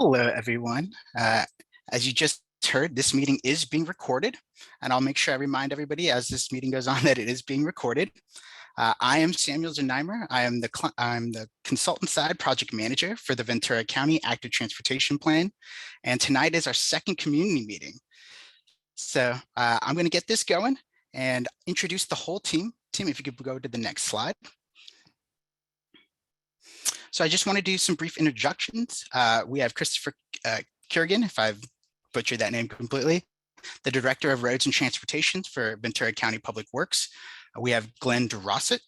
Hello, everyone. As you just heard, this meeting is being recorded, and I'll make sure I remind everybody as this meeting goes on that it is being recorded. I am Samuel Zanheimer. I'm the consultant side project manager for the Ventura County Active Transportation Plan, and tonight is our second community meeting. So I'm going to get this going and introduce the whole team. Tim, if you could go to the next slide. So I just want to do some brief introductions. We have Christopher Kerrigan, if I've butchered that name completely, the Director of Roads and Transportation for Ventura County Public Works. We have Glenn DeRossett,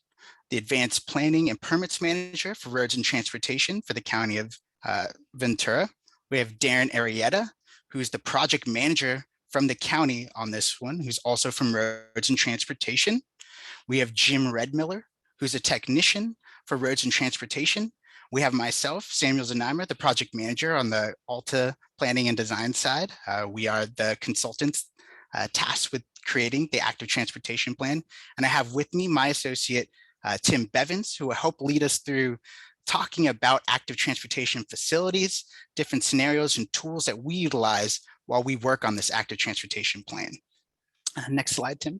the Advanced Planning and Permits Manager for Roads and Transportation for the County of Ventura. We have Darren Arrieta, who's the Project Manager from the county on this one, who's also from Roads and Transportation. We have Jim Redmiller, who's a technician for Roads and Transportation. We have myself, Samuel Zanheimer, the project manager on the ALTA planning and design side. We are the consultants tasked with creating the active transportation plan. And I have with me my associate, Tim Bevins, who will help lead us through talking about active transportation facilities, different scenarios and tools that we utilize while we work on this active transportation plan. Next slide, Tim.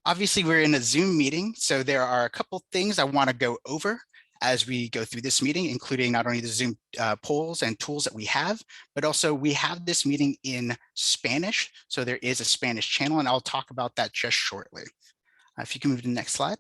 Obviously, we're in a Zoom meeting, so there are a couple things I want to go over as we go through this meeting, including not only the Zoom polls and tools that we have, but also we have this meeting in Spanish. So there is a Spanish channel, and I'll talk about that just shortly. If you can move to the next slide.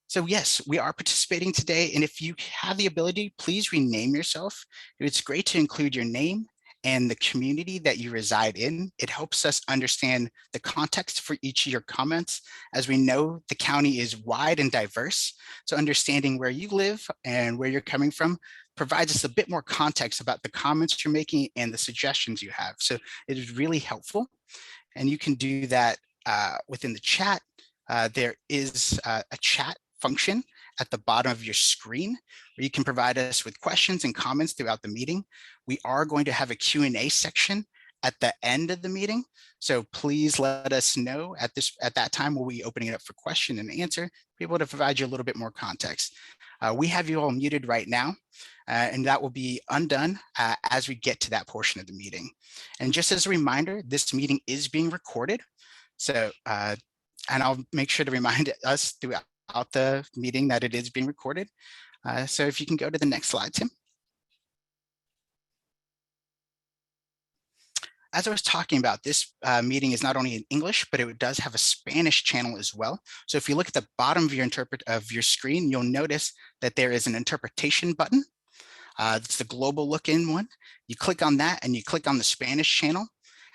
So yes, we are participating today, and if you have the ability, please rename yourself. It's great to include your name and the community that you reside in. It helps us understand the context for each of your comments. As we know, the county is wide and diverse, so understanding where you live and where you're coming from provides us a bit more context about the comments you're making and the suggestions you have. So it is really helpful, and you can do that within the chat. There is a chat function at the bottom of your screen where you can provide us with questions and comments throughout the meeting. We are going to have a Q&A section at the end of the meeting, so please let us know at that time. We'll be opening it up for question and answer, be able to provide you a little bit more context. We have you all muted right now, and that will be undone as we get to that portion of the meeting. And just as a reminder, this meeting is being recorded, so and I'll make sure to remind us throughout the meeting that it is being recorded. So if you can go to the next slide, Tim. As I was talking about, this meeting is not only in English, but it does have a Spanish channel as well. So if you look at the bottom of your screen, you'll notice that there is an interpretation button. It's the global look-in one. You click on that and you click on the Spanish channel,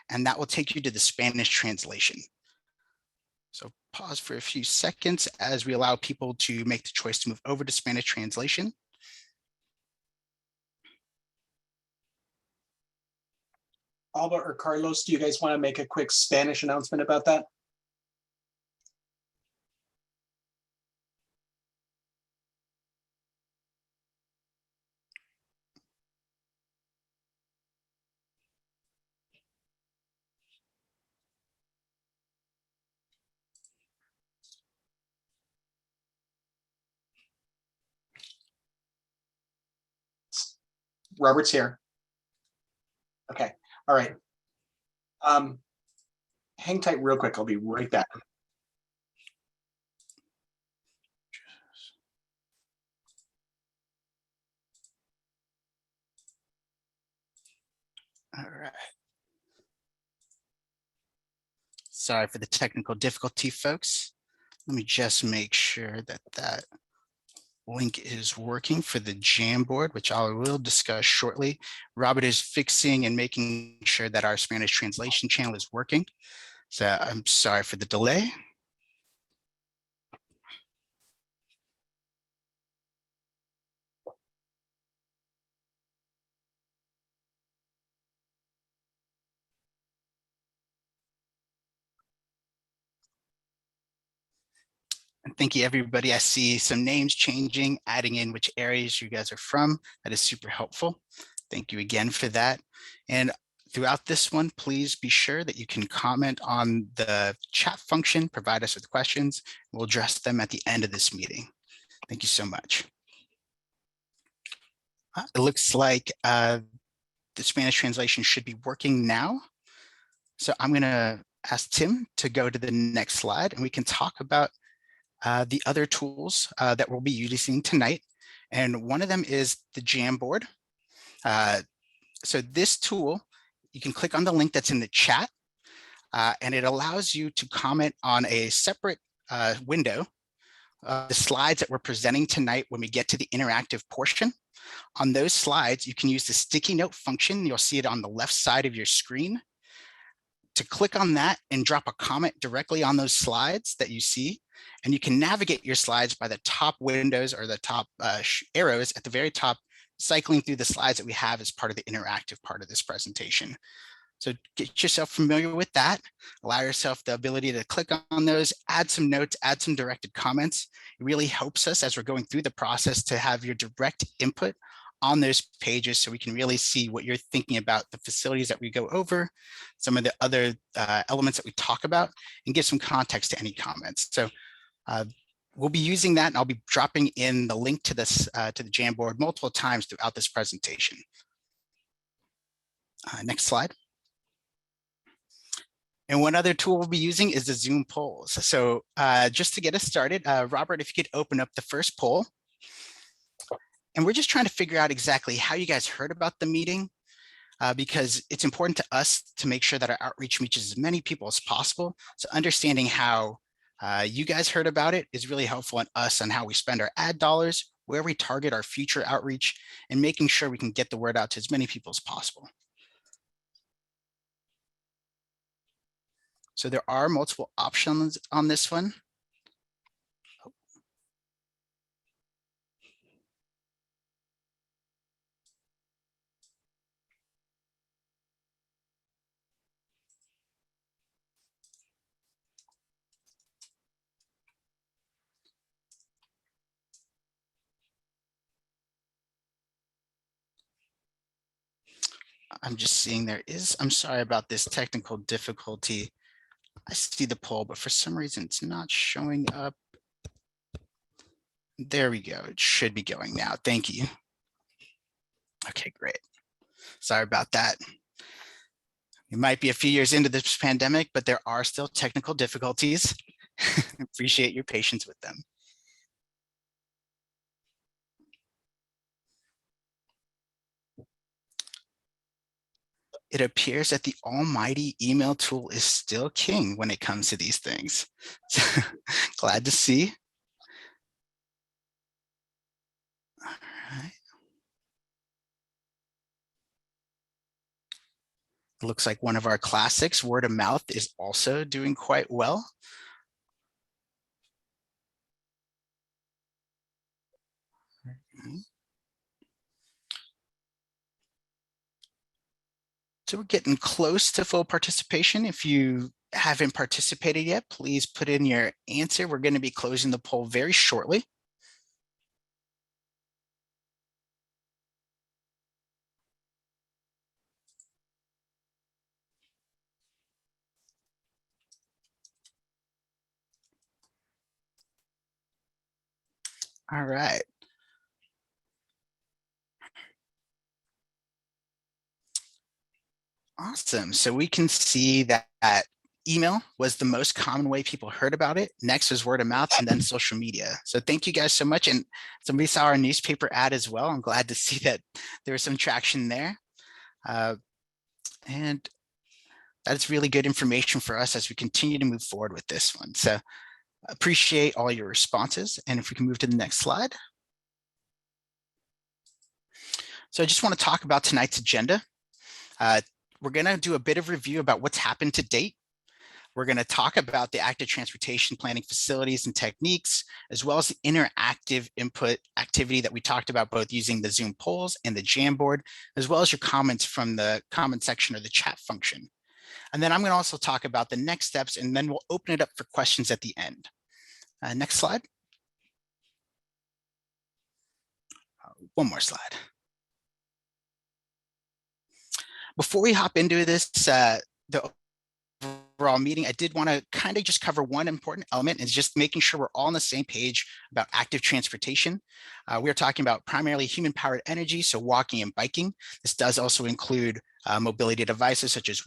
and that will take you to the Spanish translation. So pause for a few seconds as we allow people to make the choice to move over to Spanish translation. Alba or Carlos, do you guys want to make a quick Spanish announcement about that? Robert's here. Okay, all right. Hang tight real quick, I'll be right back. All right. Sorry for the technical difficulty, folks. Let me just make sure that that link is working for the Jamboard, which I will discuss shortly. Robert is fixing and making sure that our Spanish translation channel is working. So I'm sorry for the delay. And thank you, everybody. I see some names changing, adding in which areas you guys are from. That is super helpful. Thank you again for that. And throughout this one, please be sure that you can comment on the chat function, provide us with questions. We'll address them at the end of this meeting. Thank you so much. It looks like the Spanish translation should be working now. So I'm going to ask Tim to go to the next slide, and we can talk about the other tools that we'll be using tonight. And one of them is the Jamboard. So this tool, you can click on the link that's in the chat, and it allows you to comment on a separate window the slides that we're presenting tonight when we get to the interactive portion. On those slides, you can use the sticky note function. You'll see it on the left side of your screen. To click on that and drop a comment directly on those slides that you see. And you can navigate your slides by the top windows or the top arrows at the very top, cycling through the slides that we have as part of the interactive part of this presentation. So get yourself familiar with that. Allow yourself the ability to click on those, add some notes, add some directed comments. It really helps us as we're going through the process to have your direct input on those pages so we can really see what you're thinking about the facilities that we go over, some of the other elements that we talk about, and give some context to any comments. So we'll be using that, and I'll be dropping in the link to this to the Jamboard multiple times throughout this presentation. Next slide. And one other tool we'll be using is the Zoom polls. So just to get us started, Robert, if you could open up the first poll. And we're just trying to figure out exactly how you guys heard about the meeting, because it's important to us to make sure that our outreach reaches as many people as possible. So understanding how you guys heard about it is really helpful in us on how we spend our ad dollars, where we target our future outreach, and making sure we can get the word out to as many people as possible. So there are multiple options on this one. I'm just seeing there is, I'm sorry about this technical difficulty. I see the poll, but for some reason it's not showing up. There we go. It should be going now. Thank you. Okay, great. Sorry about that. We might be a few years into this pandemic, but there are still technical difficulties. Appreciate your patience with them. It appears that the almighty email tool is still king when it comes to these things. Glad to see. All right. It looks like one of our classics, word of mouth, is also doing quite well. So we're getting close to full participation. If you haven't participated yet, please put in your answer. We're going to be closing the poll very shortly. All right. Awesome. So we can see that email was the most common way people heard about it. Next was word of mouth, and then social media. So thank you guys so much. And somebody saw our newspaper ad as well. I'm glad to see that there was some traction there. And that's really good information for us as we continue to move forward with this one. So appreciate all your responses. And if we can move to the next slide. So I just want to talk about tonight's agenda. We're going to do a bit of review about what's happened to date. We're going to talk about the active transportation planning facilities and techniques, as well as the interactive input activity that we talked about, both using the Zoom polls and the Jamboard, as well as your comments from the comment section or the chat function. And then I'm going to also talk about the next steps, and then we'll open it up for questions at the end. Next slide. One more slide. Before we hop into this, the overall meeting, I did want to kind of just cover one important element, is just making sure we're all on the same page about active transportation. We are talking about primarily human-powered energy, so walking and biking. This does also include mobility devices such as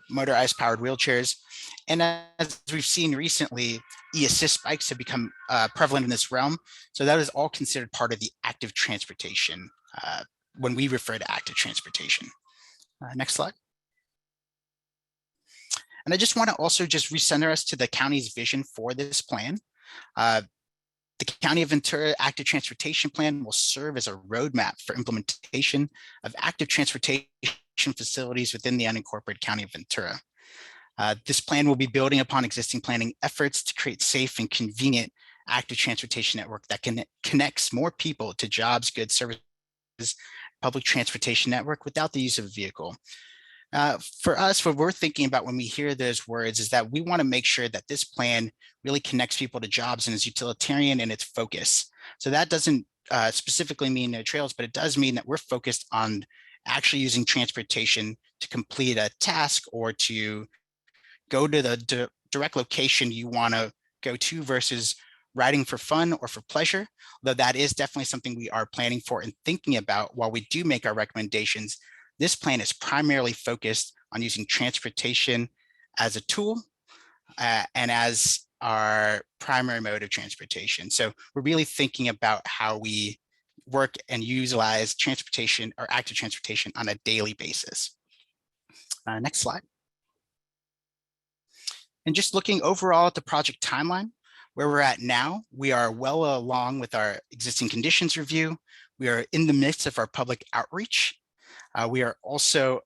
motorized-powered wheelchairs. And as we've seen recently, e-assist bikes have become prevalent in this realm. So that is all considered part of the active transportation when we refer to active transportation. Next slide. And I just want to also just recenter us to the county's vision for this plan. The County of Ventura Active Transportation Plan will serve as a roadmap for implementation of active transportation facilities within the unincorporated County of Ventura. This plan will be building upon existing planning efforts to create safe and convenient active transportation network that connects more people to jobs, goods, services, public transportation network without the use of a vehicle. For us, what we're thinking about when we hear those words is that we want to make sure that this plan really connects people to jobs and is utilitarian in its focus. So that doesn't specifically mean no trails, but it does mean that we're focused on actually using transportation to complete a task or to go to the direct location you want to go to versus riding for fun or for pleasure, though that is definitely something we are planning for and thinking about while we do make our recommendations. This plan is primarily focused on using transportation as a tool and as our primary mode of transportation. So we're really thinking about how we work and utilize transportation or active transportation on a daily basis. Next slide. And just looking overall at the project timeline, where we're at now, we are well along with our existing conditions review. We are in the midst of our public outreach. We are also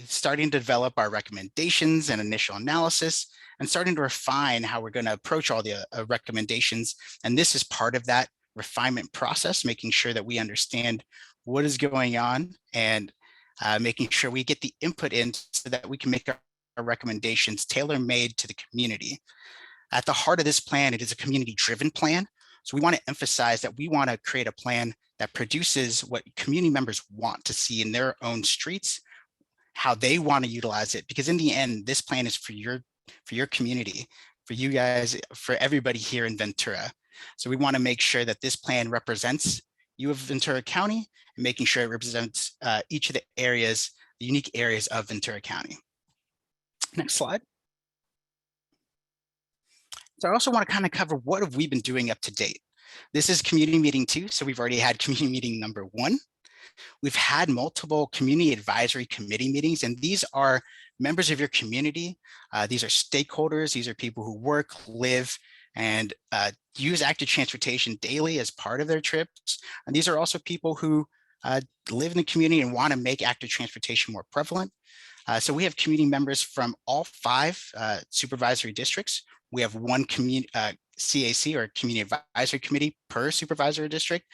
starting to develop our recommendations and initial analysis and starting to refine how we're going to approach all the recommendations. And this is part of that refinement process, making sure that we understand what is going on and making sure we get the input in so that we can make our recommendations tailor-made to the community. At the heart of this plan, it is a community-driven plan. So we want to emphasize that we want to create a plan that produces what community members want to see in their own streets, how they want to utilize it. Because in the end, this plan is for your community, for you guys, for everybody here in Ventura. So we want to make sure that this plan represents you of Ventura County and making sure it represents each of the areas, the unique areas of Ventura County. Next slide. So I also want to kind of cover what have we been doing up to date. This is community meeting 2, so we've already had community meeting number 1. We've had multiple community advisory committee meetings, and these are members of your community. These are stakeholders. These are people who work, live, and use active transportation daily as part of their trips. And these are also people who live in the community and want to make active transportation more prevalent. So we have community members from all 5 supervisory districts. We have one CAC or community advisory committee per supervisory district,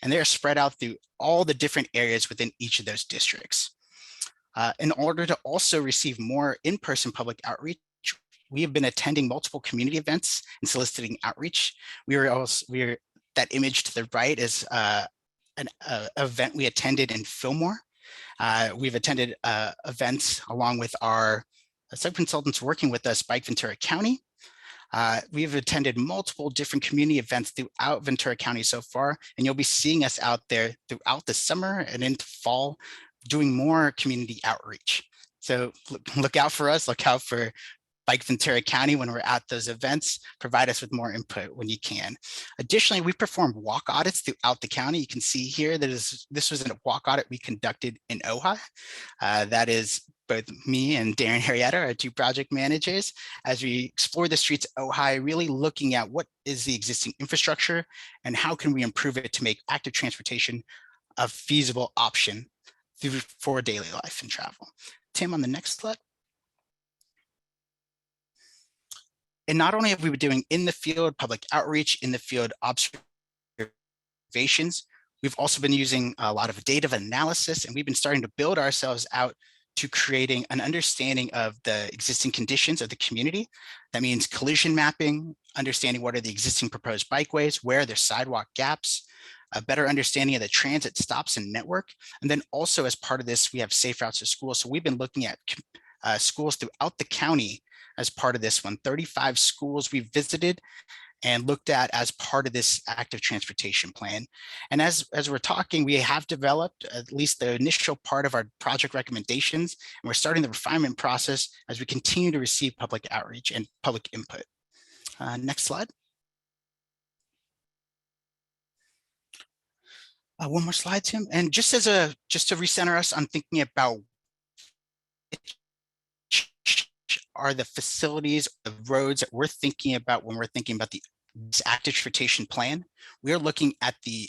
and they're spread out through all the different areas within each of those districts. In order to also receive more in-person public outreach, we have been attending multiple community events and soliciting outreach. That image to the right is an event we attended in Fillmore. We've attended events along with our sub-consultants working with us, Bike Ventura County. We've attended multiple different community events throughout Ventura County so far, and you'll be seeing us out there throughout the summer and into fall doing more community outreach. So look out for us, look out for Bike Ventura County when we're at those events. Provide us with more input when you can. Additionally, we performed walk audits throughout the county. You can see here that this was a walk audit we conducted in Ojai. That is both me and Darren Harrietta, our 2 project managers, as we explore the streets of Ojai, really looking at what is the existing infrastructure and how can we improve it to make active transportation a feasible option for daily life and travel. Tim, on the next slide. And not only have we been doing in the field public outreach, in the field observations, we've also been using a lot of data analysis, and we've been starting to build ourselves out to creating an understanding of the existing conditions of the community. That means collision mapping, understanding what are the existing proposed bikeways, where are there sidewalk gaps, a better understanding of the transit stops and network. And then also as part of this, we have safe routes to school. So we've been looking at schools throughout the county as part of this one. 35 schools we visited and looked at as part of this active transportation plan. And as we're talking, we have developed at least the initial part of our project recommendations, and we're starting the refinement process as we continue to receive public outreach and public input. Next slide. One more slide, Tim. And just to recenter us on thinking about are the facilities, the roads that we're thinking about when we're thinking about this active transportation plan. We're looking at the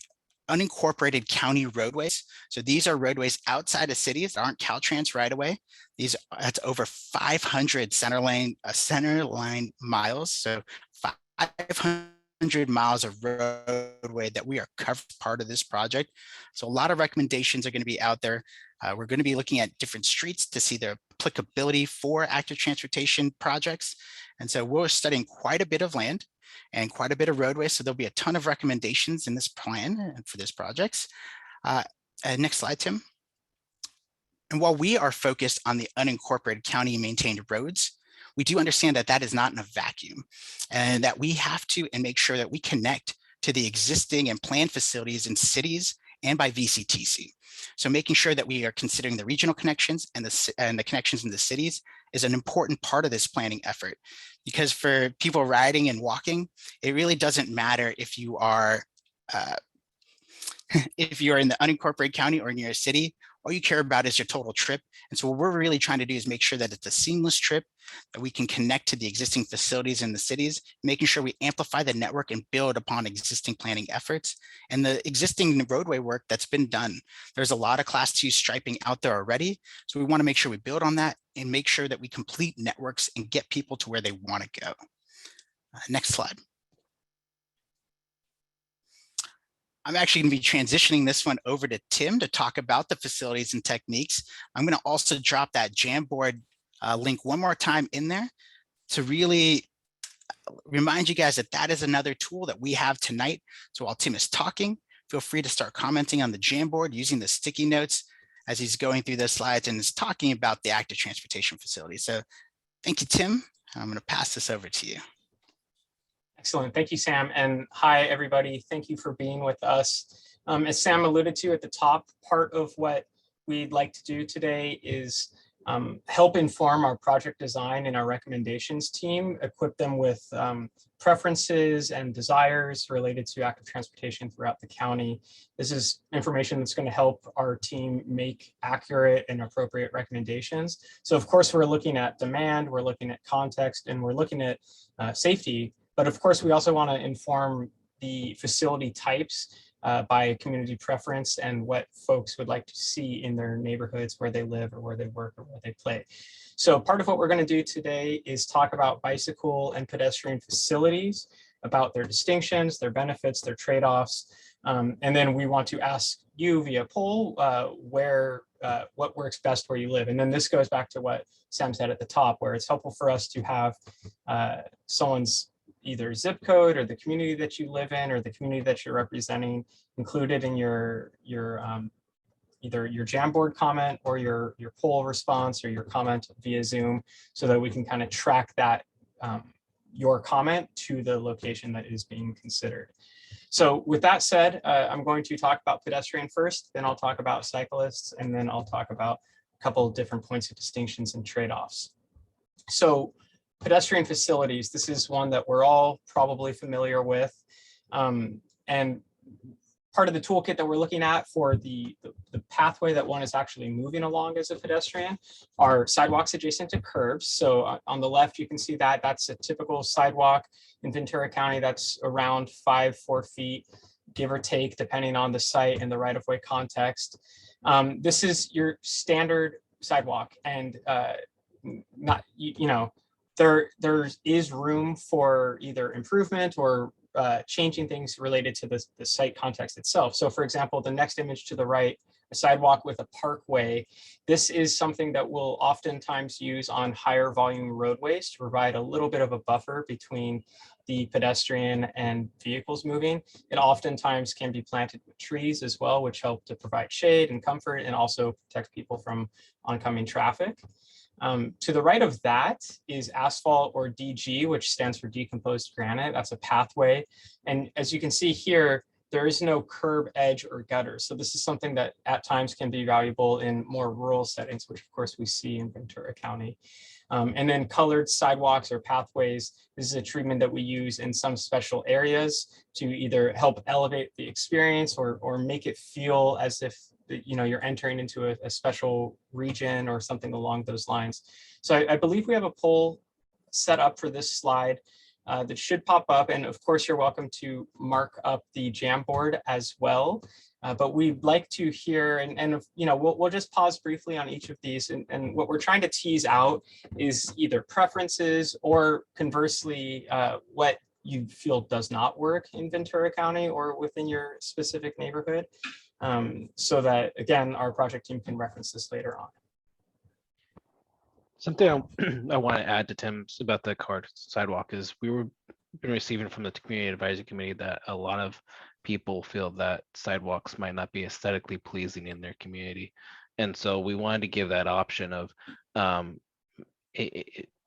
unincorporated county roadways. So these are roadways outside of cities that aren't Caltrans right away. That's over 500 center line miles. So 500 miles of roadway that we are covering part of this project. So a lot of recommendations are going to be out there. We're going to be looking at different streets to see their applicability for active transportation projects. And so we're studying quite a bit of land and quite a bit of roadway. So there'll be a ton of recommendations in this plan for this projects. Next slide, Tim. And while we are focused on the unincorporated county maintained roads, we do understand that that is not in a vacuum and that we have to and make sure that we connect to the existing and planned facilities in cities and by VCTC. So making sure that we are considering the regional connections and the connections in the cities is an important part of this planning effort, because for people riding and walking, it really doesn't matter if you are if you're in the unincorporated county or near a city. All you care about is your total trip. And so what we're really trying to do is make sure that it's a seamless trip, that we can connect to the existing facilities in the cities, making sure we amplify the network and build upon existing planning efforts and the existing roadway work that's been done. There's a lot of Class 2 striping out there already. So we want to make sure we build on that and make sure that we complete networks and get people to where they want to go. Next slide. I'm actually going to be transitioning this one over to Tim to talk about the facilities and techniques. I'm going to also drop that Jamboard link one more time in there to really remind you guys that that is another tool that we have tonight. So while Tim is talking, feel free to start commenting on the Jamboard using the sticky notes as he's going through the slides and is talking about the active transportation facility. So thank you, Tim. I'm going to pass this over to you. Excellent. Thank you, Sam. And hi, everybody. Thank you for being with us. As Sam alluded to at the top, part of what we'd like to do today is help inform our project design and our recommendations team, equip them with preferences and desires related to active transportation throughout the county. This is information that's going to help our team make accurate and appropriate recommendations. So of course, we're looking at demand, we're looking at context, and we're looking at safety. But of course, we also want to inform the facility types by community preference and what folks would like to see in their neighborhoods where they live or where they work or where they play. So part of what we're going to do today is talk about bicycle and pedestrian facilities, about their distinctions, their benefits, their trade-offs. And then we want to ask you via poll what works best where you live. And then this goes back to what Sam said at the top, where it's helpful for us to have someone's either zip code or the community that you live in or the community that you're representing included in your either your Jamboard comment or your poll response or your comment via Zoom, so that we can kind of track that your comment to the location that is being considered. So with that said, I'm going to talk about pedestrian first, then I'll talk about cyclists, and then I'll talk about a couple of different points of distinctions and trade-offs. So pedestrian facilities, this is one that we're all probably familiar with. And part of the toolkit that we're looking at for the pathway that one is actually moving along as a pedestrian are sidewalks adjacent to curbs. So on the left, you can see that that's a typical sidewalk in Ventura County that's around 4 feet, give or take, depending on the site and the right-of-way context. This is your standard sidewalk, and not, you know, there is room for either improvement or changing things related to the site context itself. So for example, the next image to the right, a sidewalk with a parkway. This is something that we'll oftentimes use on higher volume roadways to provide a little bit of a buffer between the pedestrian and vehicles moving. It oftentimes can be planted with trees as well, which help to provide shade and comfort and also protect people from oncoming traffic. To the right of that is asphalt, or DG, which stands for decomposed granite. That's a pathway. And as you can see here, there is no curb, edge, or gutter. So this is something that at times can be valuable in more rural settings, which of course we see in Ventura County. And then colored sidewalks or pathways. This is a treatment that we use in some special areas to either help elevate the experience or make it feel as if you're entering into a special region or something along those lines. So I believe we have a poll set up for this slide that should pop up. And of course, you're welcome to mark up the Jamboard as well. But we'd like to hear, and we'll just pause briefly on each of these. And what we're trying to tease out is either preferences or conversely, what you feel does not work in Ventura County or within your specific neighborhood. So that, again, our project team can reference this later on. Something I want to add to Tim's about the card sidewalk is been receiving from the community advisory committee that a lot of people feel that sidewalks might not be aesthetically pleasing in their community. And so we wanted to give that option of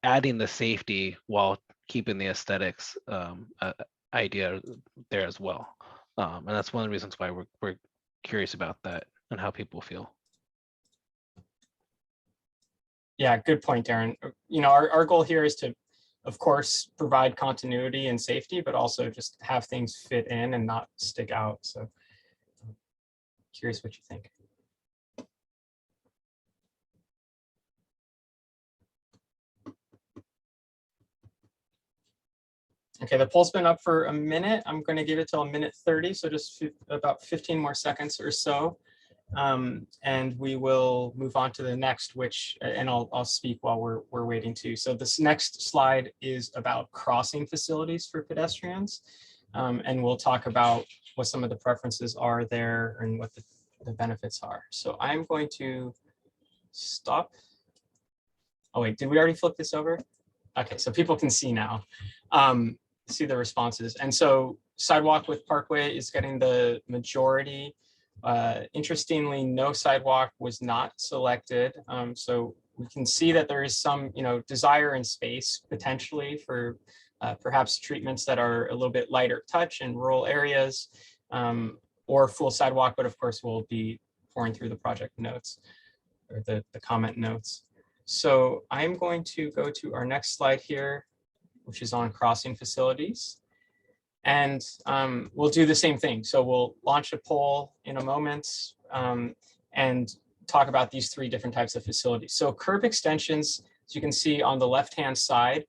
adding the safety while keeping the aesthetics idea there as well. And that's one of the reasons why we're curious about that and how people feel. Yeah, good point, Darren. Our goal here is to, of course, provide continuity and safety, but also just have things fit in and not stick out. So curious what you think. Okay, the poll's been up for a minute. I'm going to give it till a minute 30, so just about 15 more seconds or so. And we will move on to the next, and I'll speak while we're waiting too. So this next slide is about crossing facilities for pedestrians. And we'll talk about what some of the preferences are there and what the benefits are. So I'm going to stop. Oh wait, did we already flip this over? Okay, so people can see now, see the responses. And so sidewalk with parkway is getting the majority. Interestingly, no sidewalk was not selected. So we can see that there is some, desire in space potentially for perhaps treatments that are a little bit lighter touch in rural areas, or full sidewalk, but of course we'll be pouring through the project notes or the comment notes. So I'm going to go to our next slide here, which is on crossing facilities. And we'll do the same thing. So we'll launch a poll in a moment and talk about these three different types of facilities. So curb extensions, as you can see on the left-hand side,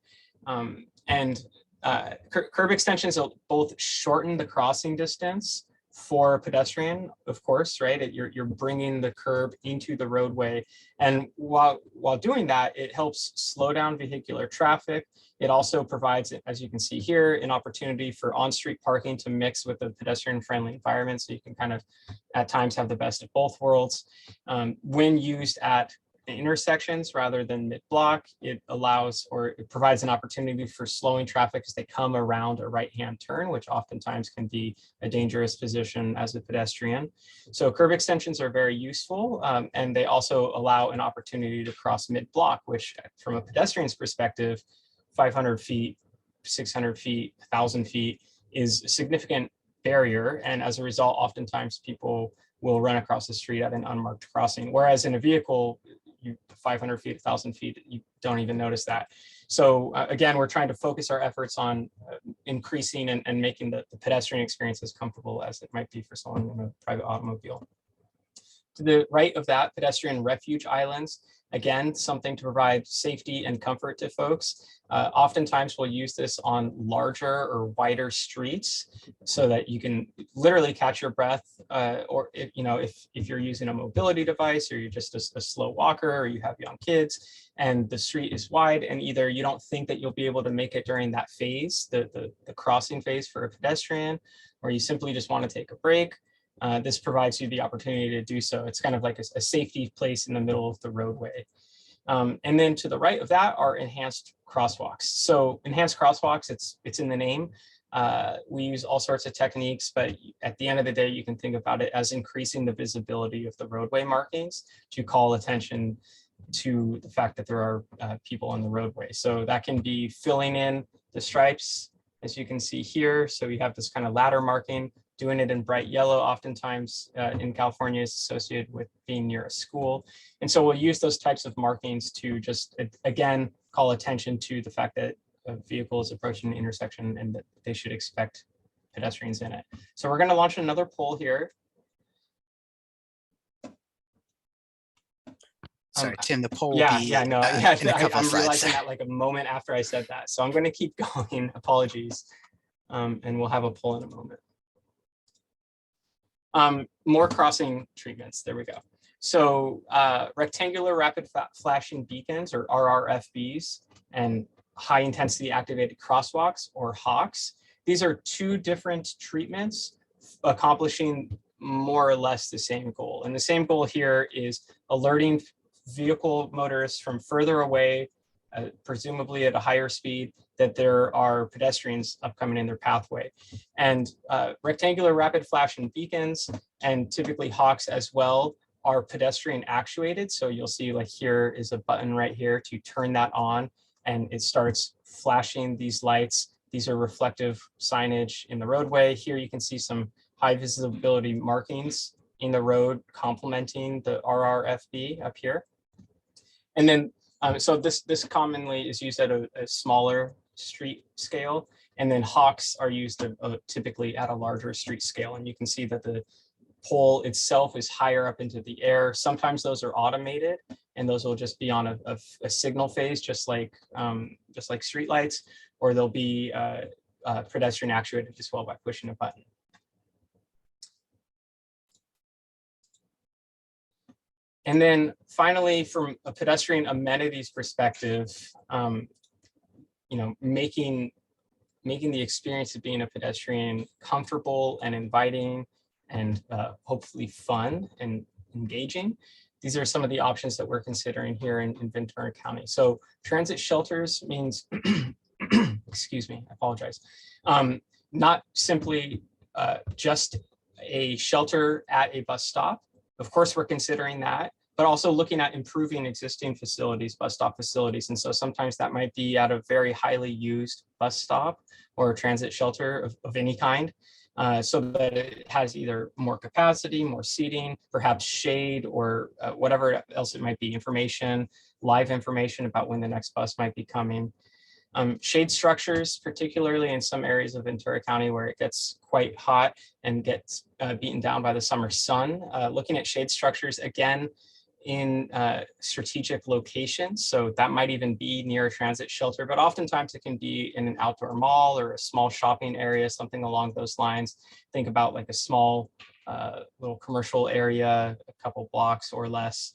curb extensions will both shorten the crossing distance for a pedestrian, of course, right? You're bringing the curb into the roadway. And while doing that, it helps slow down vehicular traffic. It also provides, as you can see here, an opportunity for on-street parking to mix with a pedestrian-friendly environment. So you can kind of, at times, have the best of both worlds. When used at intersections rather than mid-block, it allows, or it provides an opportunity for slowing traffic as they come around a right-hand turn, which oftentimes can be a dangerous position as a pedestrian. So curb extensions are very useful, and they also allow an opportunity to cross mid-block, which from a pedestrian's perspective, 500 feet, 600 feet, 1,000 feet is a significant barrier. And as a result, oftentimes people will run across the street at an unmarked crossing. Whereas in a vehicle, 500 feet, 1,000 feet, you don't even notice that. So again, we're trying to focus our efforts on increasing and making the pedestrian experience as comfortable as it might be for someone in a private automobile. To the right of that, pedestrian refuge islands. Again, something to provide safety and comfort to folks. Oftentimes we'll use this on larger or wider streets so that you can literally catch your breath, or if you're using a mobility device or you're just a slow walker or you have young kids and the street is wide and either you don't think that you'll be able to make it during that phase, the crossing phase for a pedestrian, or you simply just want to take a break. This provides you the opportunity to do so. It's kind of like a safety place in the middle of the roadway. And then to the right of that are enhanced crosswalks. So enhanced crosswalks, it's in the name. We use all sorts of techniques, but at the end of the day, you can think about it as increasing the visibility of the roadway markings to call attention to the fact that there are people on the roadway. So that can be filling in the stripes, as you can see here. So we have this kind of ladder marking, doing it in bright yellow, oftentimes in California is associated with being near a school. And so we'll use those types of markings to just, again, call attention to the fact that a vehicle is approaching an intersection and that they should expect pedestrians in it. So we're going to launch another poll here. Sorry, Tim, the poll will Yeah, be yeah, no, in a couple I'm of slides. realizing that like a moment after I said that. So I'm going to keep going. Apologies. And we'll have a poll in a moment. More crossing treatments. There we go. So rectangular rapid flashing beacons, or RRFBs, and high intensity activated crosswalks, or HAWKs. These are two different treatments accomplishing more or less the same goal. And the same goal here is alerting vehicle motorists from further away, presumably at a higher speed, that there are pedestrians upcoming in their pathway. And rectangular rapid flashing beacons, and typically HAWKs as well, are pedestrian actuated. So you'll see like here is a button right here to turn that on, and it starts flashing these lights. These are reflective signage in the roadway. Here you can see some high visibility markings in the road complementing the RRFB up here. And then, so this commonly is used at a smaller street scale, and then HAWKs are used typically at a larger street scale. And you can see that the pole itself is higher up into the air. Sometimes those are automated, and those will just be on a signal phase, just like street lights, or they'll be pedestrian actuated as well by pushing a button. And then finally, from a pedestrian amenities perspective, making the experience of being a pedestrian comfortable and inviting, and hopefully fun and engaging. These are some of the options that we're considering here in Ventura County. So transit shelters means, excuse me, I apologize, not simply just a shelter at a bus stop. Of course, we're considering that, but also looking at improving existing facilities, bus stop facilities. And so sometimes that might be at a very highly used bus stop or a transit shelter of any kind, so that it has either more capacity, more seating, perhaps shade, or whatever else it might be, information, live information about when the next bus might be coming. Shade structures, particularly in some areas of Ventura County where it gets quite hot and gets beaten down by the summer sun. Looking at shade structures, again, in strategic locations. So that might even be near a transit shelter, but oftentimes it can be in an outdoor mall or a small shopping area, something along those lines. Think about like a small little commercial area, a couple blocks or less.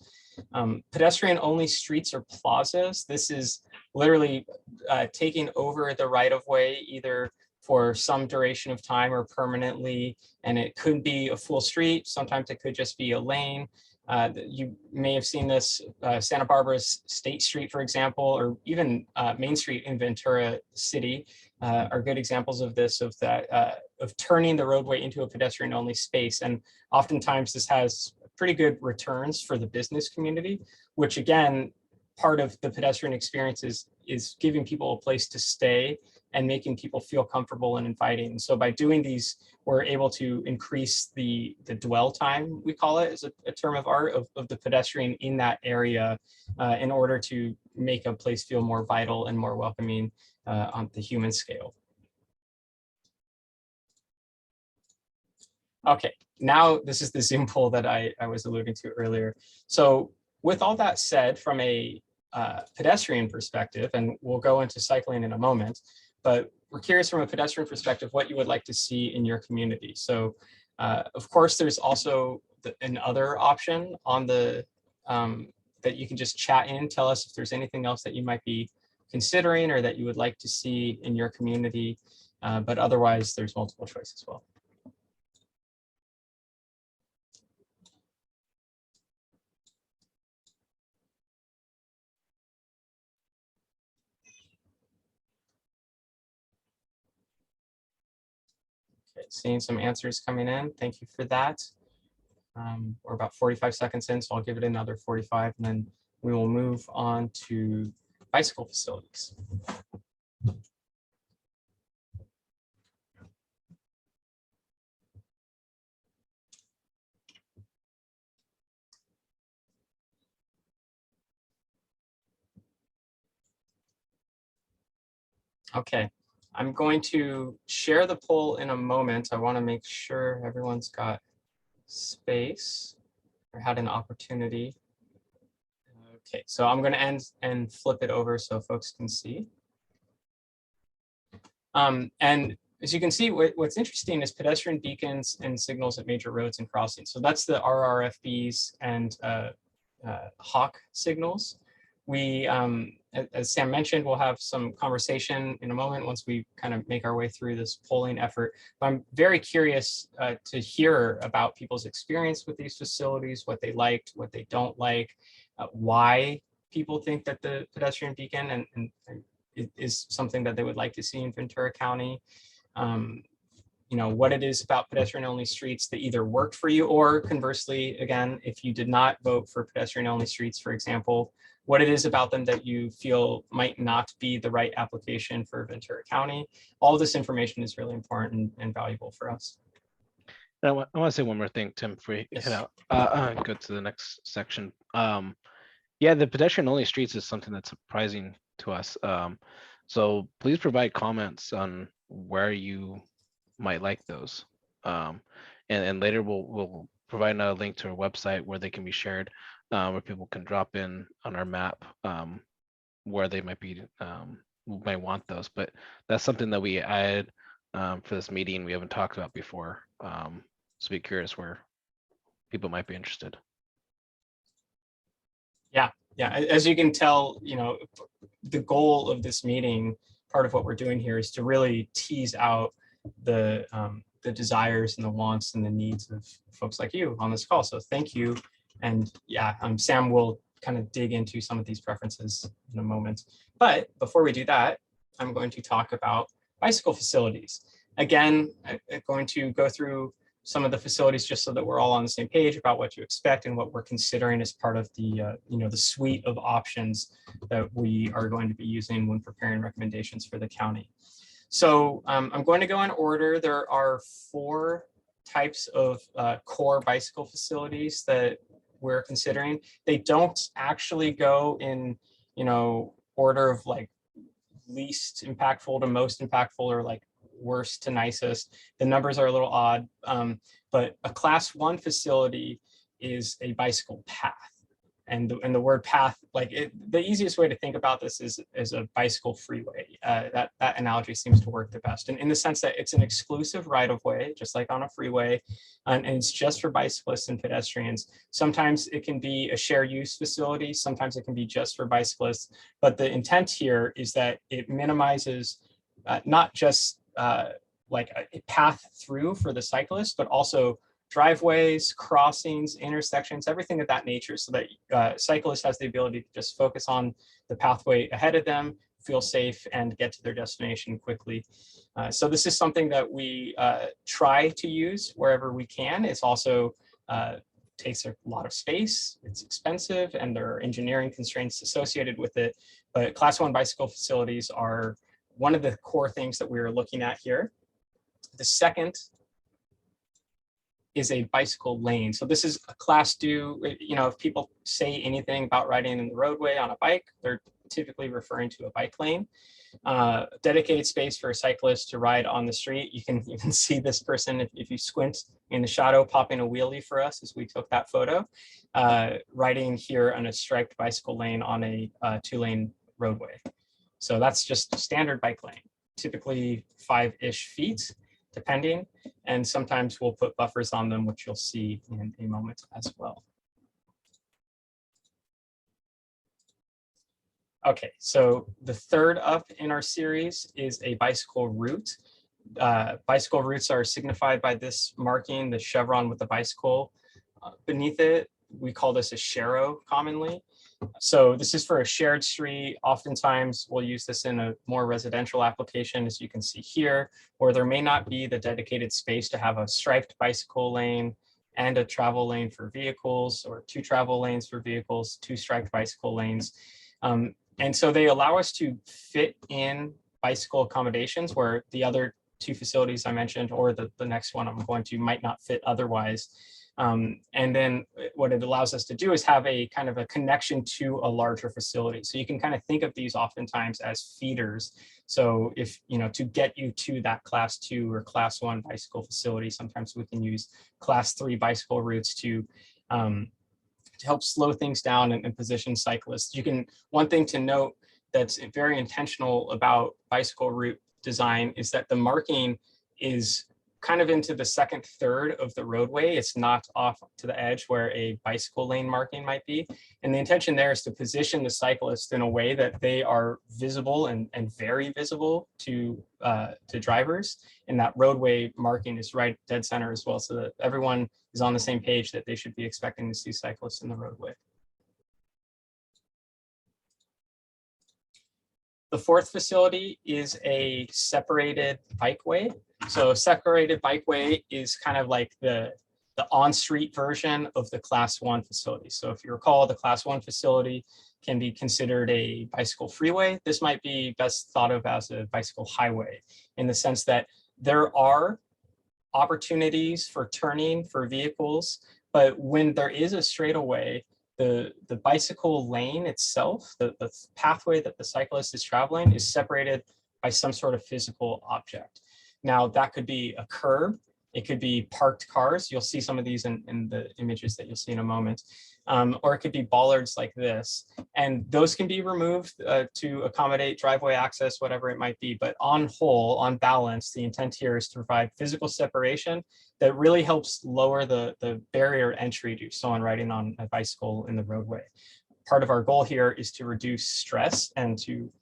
Pedestrian only streets or plazas. This is literally taking over the right of way, either for some duration of time or permanently. And it could be a full street. Sometimes it could just be a lane. You may have seen this, Santa Barbara's State Street, for example, or even Main Street in Ventura City are good examples of this, of turning the roadway into a pedestrian-only space. And oftentimes this has pretty good returns for the business community, which again, part of the pedestrian experience is giving people a place to stay and making people feel comfortable and inviting. So by doing these, we're able to increase the dwell time, we call it, as a term of art, of the pedestrian in that area in order to make a place feel more vital and more welcoming on the human scale. Okay, now this is the Zoom poll that I was alluding to earlier. So with all that said, from a pedestrian perspective, and we'll go into cycling in a moment, but we're curious from a pedestrian perspective what you would like to see in your community. So of course, there's also another option on the that you can just chat in, tell us if there's anything else that you might be considering or that you would like to see in your community. But otherwise, there's multiple choice as well. Okay, seeing some answers coming in. Thank you for that. We're about 45 seconds in, so I'll give it another 45 and then we will move on to bicycle facilities. Okay, I'm going to share the poll in a moment. I want to make sure everyone's got space or had an opportunity. Okay, so I'm going to end and flip it over so folks can see. And as you can see, what's interesting is pedestrian beacons and signals at major roads and crossings. So that's the RRFBs and Hawk signals. We, as Sam mentioned, we'll have some conversation in a moment once we kind of make our way through this polling effort. But I'm very curious to hear about people's experience with these facilities, what they liked, what they don't like, why people think that the pedestrian beacon and is something that they would like to see in Ventura County. You know, what it is about pedestrian-only streets that either worked for you, or conversely, again, if you did not vote for pedestrian-only streets, for example, what it is about them that you feel might not be the right application for Ventura County. All of this information is really important and valuable for us. I want to say one more thing, Tim, before you Yes. head out. Go to the next section. Yeah, the pedestrian-only streets is something that's surprising to us. So please provide comments on where you might like those. And later we'll provide a link to our website where they can be shared, where people can drop in on our map where they might be might want those. But that's something that we added for this meeting we haven't talked about before. So be curious where people might be interested. Yeah, as you can tell, you know, the goal of this meeting, part of what we're doing here is to really tease out the desires and the wants and the needs of folks like you on this call. So thank you. And yeah, Sam will kind of dig into some of these preferences in a moment. But before we do that, I'm going to talk about bicycle facilities. Again, I'm going to go through some of the facilities just so that we're all on the same page about what to expect and what we're considering as part of the you know, the suite of options that we are going to be using when preparing recommendations for the county. So I'm going to go in order. There are 4 types of core bicycle facilities that we're considering. They don't actually go in, you know, order of like least impactful to most impactful, or like worst to nicest. The numbers are a little odd, but a class 1 facility is a bicycle path. And the word path, like the easiest way to think about this is a bicycle freeway. That analogy seems to work the best. And in the sense that it's an exclusive right of way, just like on a freeway, and it's just for bicyclists and pedestrians. Sometimes it can be a shared use facility. Sometimes it can be just for bicyclists. But the intent here is that it minimizes not just like a path through for the cyclist, but also driveways, crossings, intersections, everything of that nature, so that cyclist has the ability to just focus on the pathway ahead of them, feel safe, and get to their destination quickly. So this is something that we try to use wherever we can. It's also takes a lot of space, it's expensive, and there are engineering constraints associated with it. But class 1 bicycle facilities are one of the core things that we are looking at here. The second is a bicycle lane. So this is a class 2, you know, if people say anything about riding in the roadway on a bike, they're typically referring to a bike lane. Dedicated space for a cyclist to ride on the street. You can even see this person, if you squint in the shadow, popping a wheelie for us as we took that photo, riding here on a striped bicycle lane on a 2-lane roadway. So that's just a standard bike lane, typically 5-ish feet, depending, and sometimes we'll put buffers on them, which you'll see in a moment as well. Okay, so the third up in our series is a bicycle route. Bicycle routes are signified by this marking, the chevron with the bicycle beneath it. We call this a sharrow commonly. So this is for a shared street. Oftentimes we'll use this in a more residential application, as you can see here, where there may not be the dedicated space to have a striped bicycle lane and a travel lane for vehicles, or 2 travel lanes for vehicles, 2 striped bicycle lanes. And so they allow us to fit in bicycle accommodations where the other 2 facilities I mentioned, or the next one I'm going to, might not fit otherwise. And then what it allows us to do is have a kind of a connection to a larger facility. So you can kind of think of these oftentimes as feeders. So if, to get you to that class 2 or class 1 bicycle facility, sometimes we can use class 3 bicycle routes to help slow things down and position cyclists. One thing to note that's very intentional about bicycle route design is that the marking is kind of into the second third of the roadway. It's not off to the edge where a bicycle lane marking might be. And the intention there is to position the cyclist in a way that they are visible and very visible to drivers. And that roadway marking is right dead center as well, so that everyone is on the same page that they should be expecting to see cyclists in the roadway. The 4th facility is a separated bikeway. So separated bikeway is kind of like the on-street version of the class 1 facility. So if you recall, the class 1 facility can be considered a bicycle freeway. This might be best thought of as a bicycle highway, in the sense that there are opportunities for turning for vehicles, but when there is a straightaway, the bicycle lane itself, the pathway that the cyclist is traveling, is separated by some sort of physical object. Now, that could be a curb, it could be parked cars. You'll see some of these in the images that you'll see in a moment. Or it could be bollards like this. And those can be removed to accommodate driveway access, whatever it might be. But on whole, on balance, the intent here is to provide physical separation that really helps lower the barrier entry to someone riding on a bicycle in the roadway. Part of our goal here is to reduce stress and to,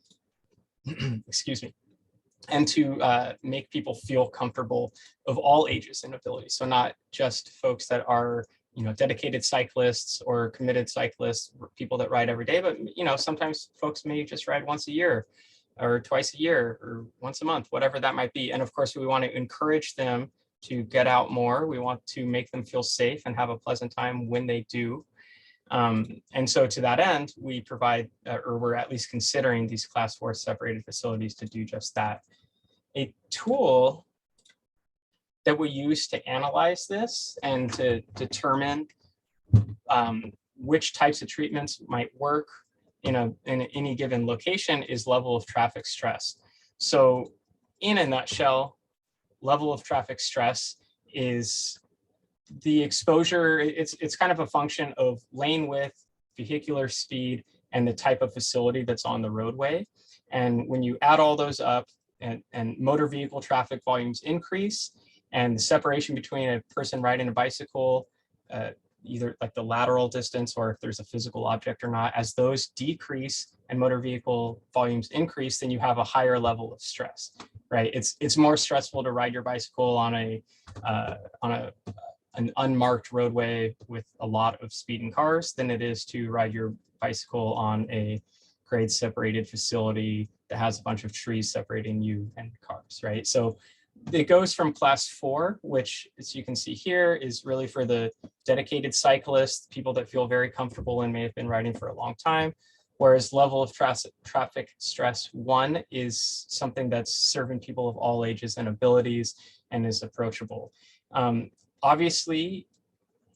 excuse me, and to make people feel comfortable of all ages and abilities. So not just folks that are dedicated cyclists or committed cyclists, people that ride every day, but sometimes folks may just ride once a year or twice a year or once a month, whatever that might be. And of course, we want to encourage them to get out more. We want to make them feel safe and have a pleasant time when they do. And so to that end, we provide, or we're at least considering these class 4 separated facilities to do just that. A tool that we use to analyze this and to determine which types of treatments might work in any given location is level of traffic stress. So in a nutshell, level of traffic stress is the exposure. It's kind of a function of lane width, vehicular speed, and the type of facility that's on the roadway. And when you add all those up and motor vehicle traffic volumes increase, and the separation between a person riding a bicycle, either like the lateral distance or if there's a physical object or not, as those decrease and motor vehicle volumes increase, then you have a higher level of stress, right? It's more stressful to ride your bicycle on an unmarked roadway with a lot of speeding cars than it is to ride your bicycle on a grade separated facility that has a bunch of trees separating you and cars, right? So it goes from class 4, which, as you can see here, is really for the dedicated cyclists, people that feel very comfortable and may have been riding for a long time. Whereas level of traffic stress 1 is something that's serving people of all ages and abilities and is approachable. Obviously,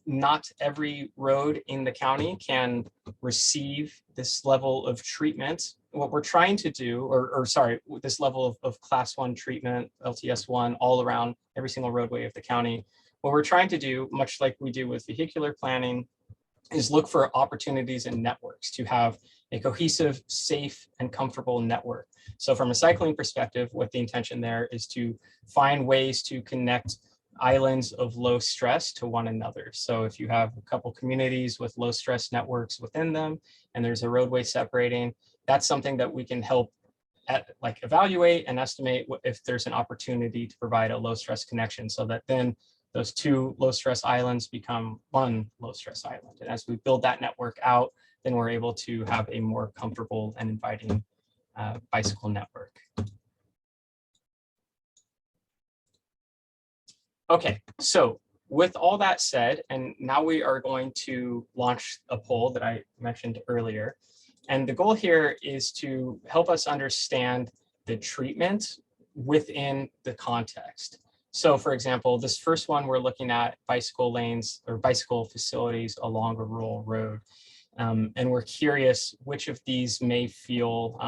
not every road in the county can receive this level of treatment. What we're trying to do, or sorry, this level of class 1 treatment, LTS 1, all around every single roadway of the county. What we're trying to do, much like we do with vehicular planning, is look for opportunities in networks to have a cohesive, safe, and comfortable network. So from a cycling perspective, what the intention there is to find ways to connect islands of low stress to one another. So if you have a couple communities with low stress networks within them, and there's a roadway separating, that's something that we can help evaluate and estimate if there's an opportunity to provide a low stress connection, so that then those 2 low stress islands become 1 low stress island. And as we build that network out, then we're able to have a more comfortable and inviting bicycle network. Okay, so with all that said, and now we are going to launch a poll that I mentioned earlier. And the goal here is to help us understand the treatment within the context. So for example, this first one, we're looking at bicycle lanes or bicycle facilities along a rural road. And we're curious which of these may feel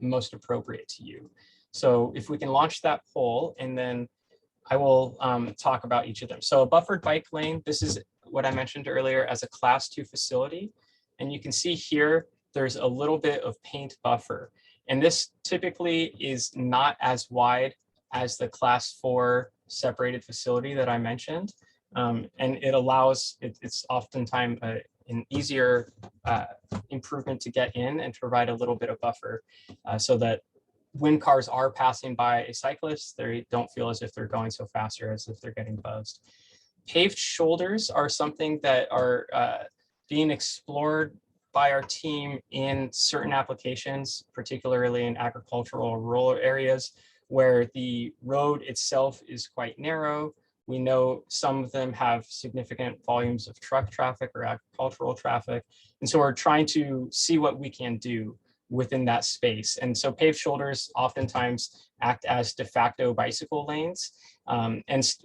most appropriate to you. So if we can launch that poll, and then I will talk about each of them. So a buffered bike lane, this is what I mentioned earlier as a class 2 facility. And you can see here, there's a little bit of paint buffer. And this typically is not as wide as the class 4 separated facility that I mentioned. And it allows, it's oftentimes an easier improvement to get in and to provide a little bit of buffer so that when cars are passing by a cyclist, they don't feel as if they're going so fast or as if they're getting buzzed. Paved shoulders are something that are being explored by our team in certain applications, particularly in agricultural or rural areas where the road itself is quite narrow. We know some of them have significant volumes of truck traffic or agricultural traffic. And so we're trying to see what we can do within that space. And so paved shoulders oftentimes act as de facto bicycle lanes.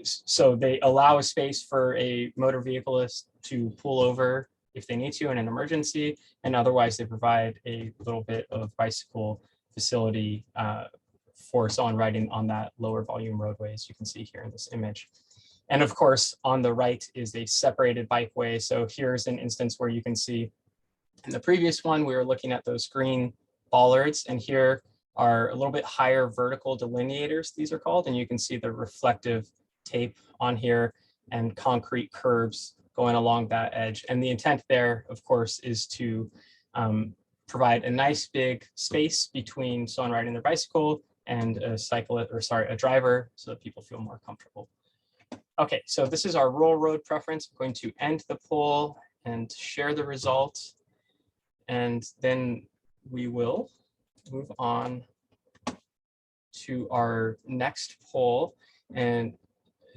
So they allow a space for a motor vehicleist to pull over if they need to in an emergency, and otherwise they provide a little bit of bicycle facility for someone riding on that lower volume roadway, as you can see here in this image. And of course, on the right is a separated bikeway. So here's an instance where you can see in the previous one, we were looking at those green bollards, and here are a little bit higher vertical delineators, these are called, and you can see the reflective tape on here and concrete curbs going along that edge. And the intent there, of course, is to provide a nice big space between someone riding their bicycle and a cyclist, or sorry, a driver, so that people feel more comfortable. Okay, so this is our rural road preference. I'm going to end the poll and share the results. And then we will move on to our next poll. And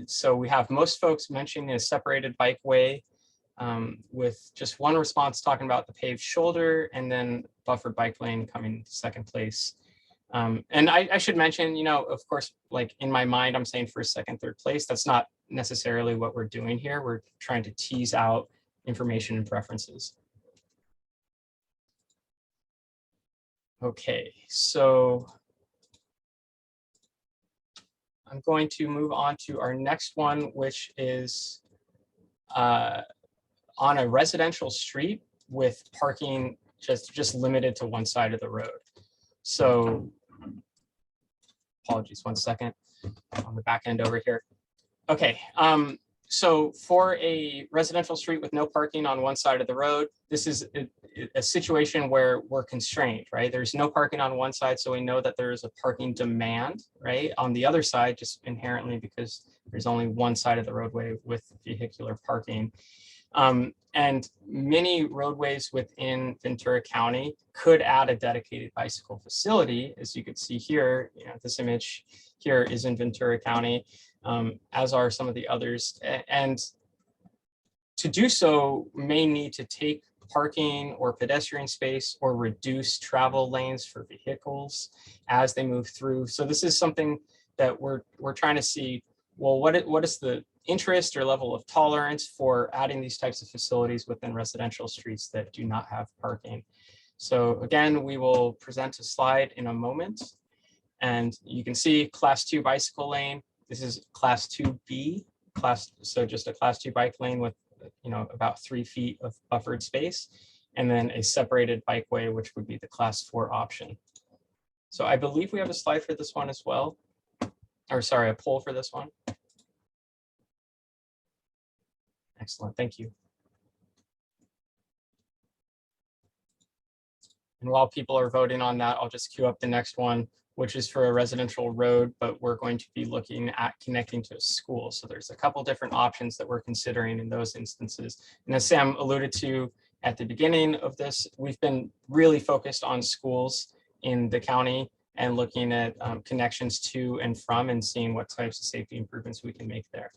so we have most folks mentioning a separated bikeway with just one response talking about the paved shoulder, and then buffered bike lane coming second place. And I should mention, you know, of course, like in my mind, I'm saying first, second, third place. That's not necessarily what we're doing here. We're trying to tease out information and preferences. Okay, so I'm going to move on to our next one, which is on a residential street with parking just limited to one side of the road. So apologies, 1 second on the back end over here. Okay, so for a residential street with no parking on one side of the road, this is a situation where we're constrained, right? There's no parking on one side, so we know that there is a parking demand, right? On the other side, just inherently because there's only one side of the roadway with vehicular parking. And many roadways within Ventura County could add a dedicated bicycle facility. As you can see here, you know, this image here is in Ventura County, as are some of the others. And to do so may need to take parking or pedestrian space or reduce travel lanes for vehicles as they move through. So this is something that we're trying to see, well, what is the interest or level of tolerance for adding these types of facilities within residential streets that do not have parking. So again, we will present a slide in a moment, and you can see class 2 bicycle lane. This is class 2B, so just a class 2 bike lane with, you know, about 3 feet of buffered space, and then a separated bikeway, which would be the class 4 option. So I believe we have a slide for this one as well, or sorry, a poll for this one. Excellent, thank you. And while people are voting on that, I'll just queue up the next one, which is for a residential road, but we're going to be looking at connecting to a school. So there's a couple different options that we're considering in those instances. And as Sam alluded to at the beginning of this, we've been really focused on schools in the county and looking at connections to and from and seeing what types of safety improvements we can make there.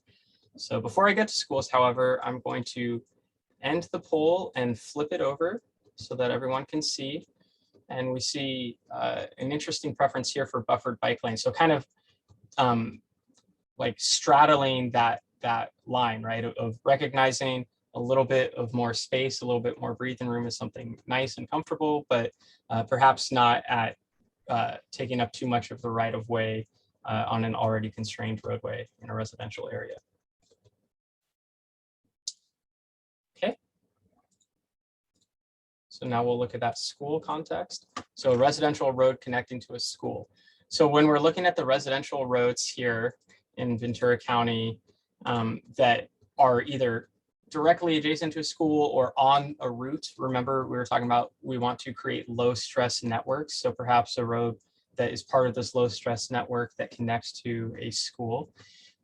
So before I get to schools, however, I'm going to end the poll and flip it over so that everyone can see. And we see an interesting preference here for buffered bike lanes. So kind of like straddling that line, right, of recognizing a little bit of more space, a little bit more breathing room is something nice and comfortable, but perhaps not at taking up too much of the right of way on an already constrained roadway in a residential area. Okay. So now we'll look at that school context. So a residential road connecting to a school. So when we're looking at the residential roads here in Ventura County that are either directly adjacent to a school or on a route, remember we were talking about we want to create low stress networks. So perhaps a road that is part of this low stress network that connects to a school.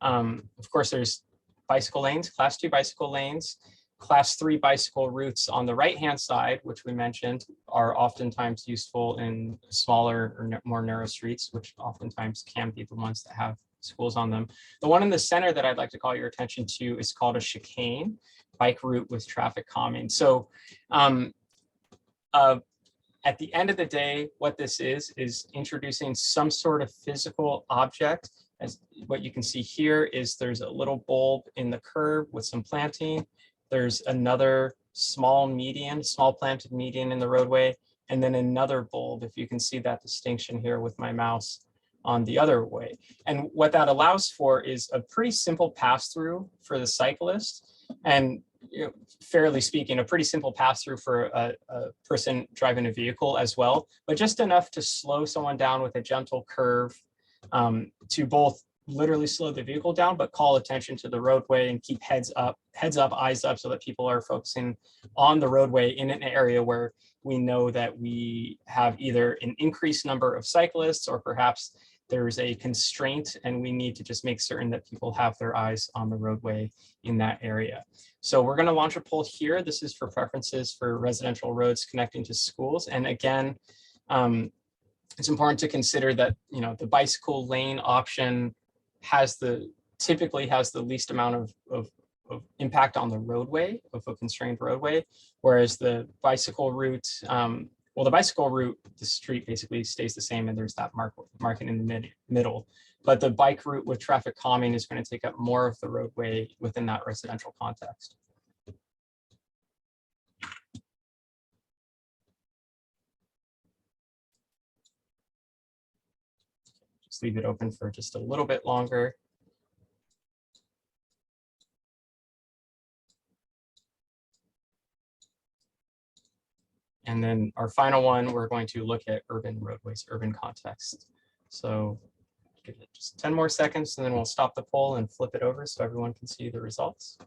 Of course, there's bicycle lanes, class 2 bicycle lanes. Class 3 bicycle routes on the right-hand side, which we mentioned, are oftentimes useful in smaller or more narrow streets, which oftentimes can be the ones that have schools on them. The one in the center that I'd like to call your attention to is called a chicane, bike route with traffic calming. So at the end of the day, what this is introducing some sort of physical object. As what you can see here is there's a little bulb in the curb with some planting. There's another small planted median in the roadway, and then another bulb, if you can see that distinction here with my mouse, on the other way. And what that allows for is a pretty simple pass-through for the cyclist, and fairly speaking, a pretty simple pass-through for a person driving a vehicle as well, but just enough to slow someone down with a gentle curve to both literally slow the vehicle down, but call attention to the roadway and keep heads up, eyes up, so that people are focusing on the roadway in an area where we know that we have either an increased number of cyclists or perhaps there's a constraint and we need to just make certain that people have their eyes on the roadway in that area. So we're going to launch a poll here. This is for preferences for residential roads connecting to schools. And again, it's important to consider that the bicycle lane option typically has the least amount of impact on the roadway, of a constrained roadway, whereas the bicycle route, the bicycle route, the street basically stays the same and there's that market in the middle. But the bike route with traffic calming is going to take up more of the roadway within that residential context. Just leave it open for just a little bit longer. And then our final one, we're going to look at urban roadways, urban context. So give it just 10 more seconds and then we'll stop the poll and flip it over so everyone can see the results.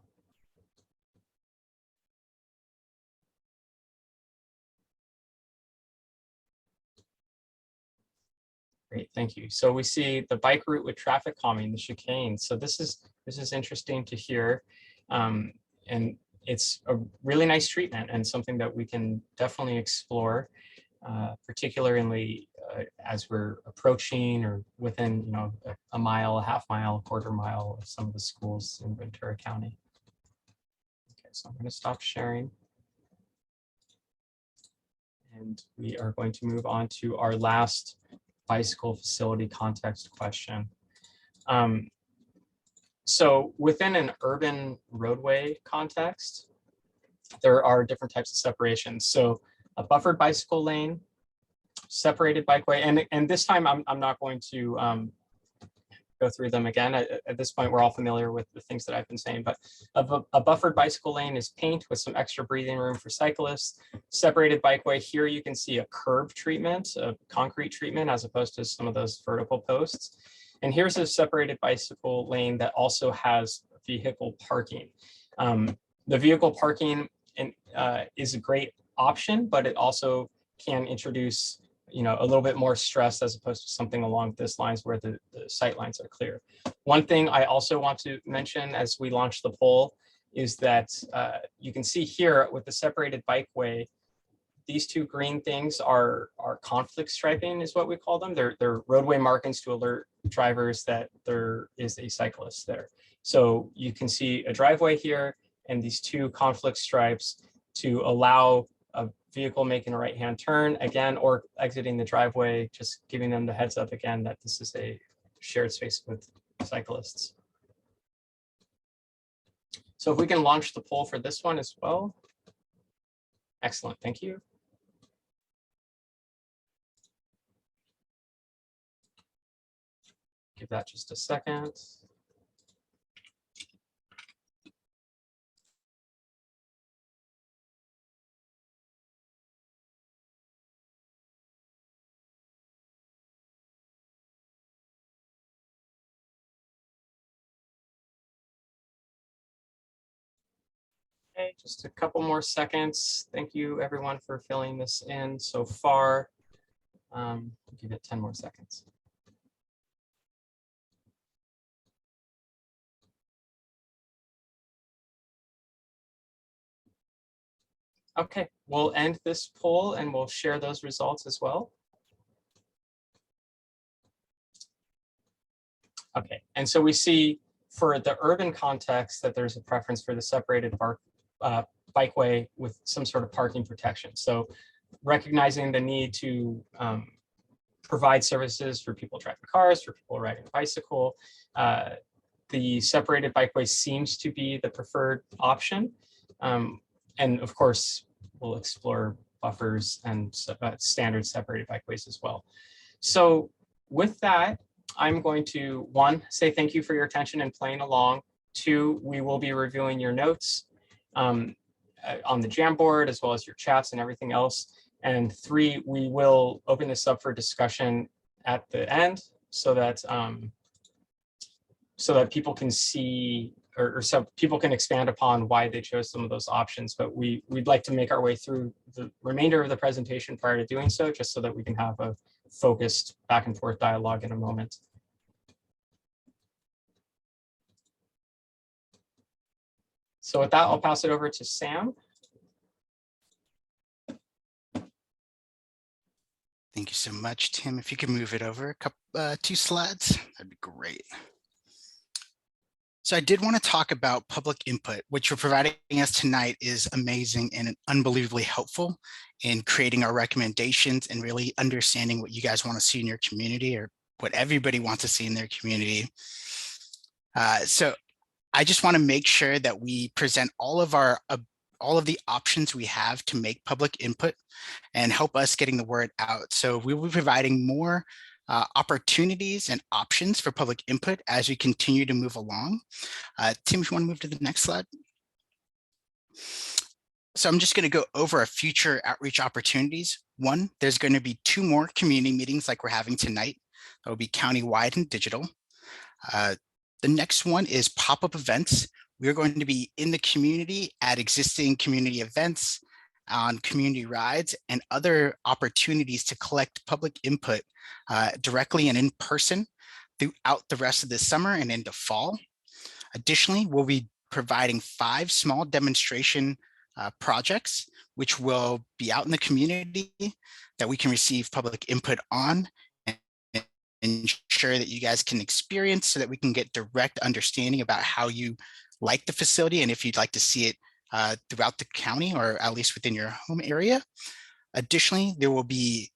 Great, thank you. So we see the bike route with traffic calming, the chicane. So this is interesting to hear. And it's a really nice treatment and something that we can definitely explore, particularly as we're approaching or within a mile, a half mile, a quarter mile of some of the schools in Ventura County. Okay, so I'm going to stop sharing. And we are going to move on to our last bicycle facility context question. So within an urban roadway context, there are different types of separations. So a buffered bicycle lane, separated bikeway, and this time I'm not going to go through them again. At this point, we're all familiar with the things that I've been saying, but a buffered bicycle lane is paint with some extra breathing room for cyclists. Separated bikeway, here you can see a curb treatment, a concrete treatment, as opposed to some of those vertical posts. And here's a separated bicycle lane that also has vehicle parking. The vehicle parking is a great option, but it also can introduce a little bit more stress as opposed to something along this lines where the sight lines are clear. One thing I also want to mention as we launch the poll is that you can see here with the separated bikeway, these two green things are conflict striping is what we call them. They're roadway markings to alert drivers that there is a cyclist there. So you can see a driveway here and these two conflict stripes to allow a vehicle making a right-hand turn again, or exiting the driveway, just giving them the heads up again that this is a shared space with cyclists. So if we can launch the poll for this one as well. Excellent, thank you. Give that just a second. Okay, just a couple more seconds. Thank you everyone for filling this in so far. Give it 10 more seconds. Okay, we'll end this poll and we'll share those results as well. Okay, and so we see for the urban context that there's a preference for the separated bikeway with some sort of parking protection. So recognizing the need to provide services for people driving cars, for people riding a bicycle, the separated bikeway seems to be the preferred option. And of course, we'll explore buffers and standard separated bikeways as well. So with that, I'm going to, one, say thank you for your attention and playing along. Two, we will be reviewing your notes on the Jamboard, as well as your chats and everything else. And three, we will open this up for discussion at the end so that people can see, or so people can expand upon why they chose some of those options. But we'd like to make our way through the remainder of the presentation prior to doing so, just so that we can have a focused back and forth dialogue in a moment. So with that, I'll pass it over to Sam. Thank you so much, Tim. If you could move it over a couple, 2 slides, that'd be great. So I did want to talk about public input, which you're providing us tonight is amazing and unbelievably helpful in creating our recommendations and really understanding what you guys want to see in your community, or what everybody wants to see in their community. So I just want to make sure that we present all of the options we have to make public input and help us getting the word out. So we will be providing more opportunities and options for public input as we continue to move along. Tim, if you want to move to the next slide. So I'm just going to go over our future outreach opportunities. One, there's going to be 2 more community meetings like we're having tonight. That will be countywide and digital. The next one is pop-up events. We're going to be in the community at existing community events, on community rides, and other opportunities to collect public input directly and in person throughout the rest of the summer and into fall. Additionally, we'll be providing 5 small demonstration projects, which will be out in the community that we can receive public input on and ensure that you guys can experience, so that we can get direct understanding about how you like the facility and if you'd like to see it throughout the county, or at least within your home area. Additionally, there will be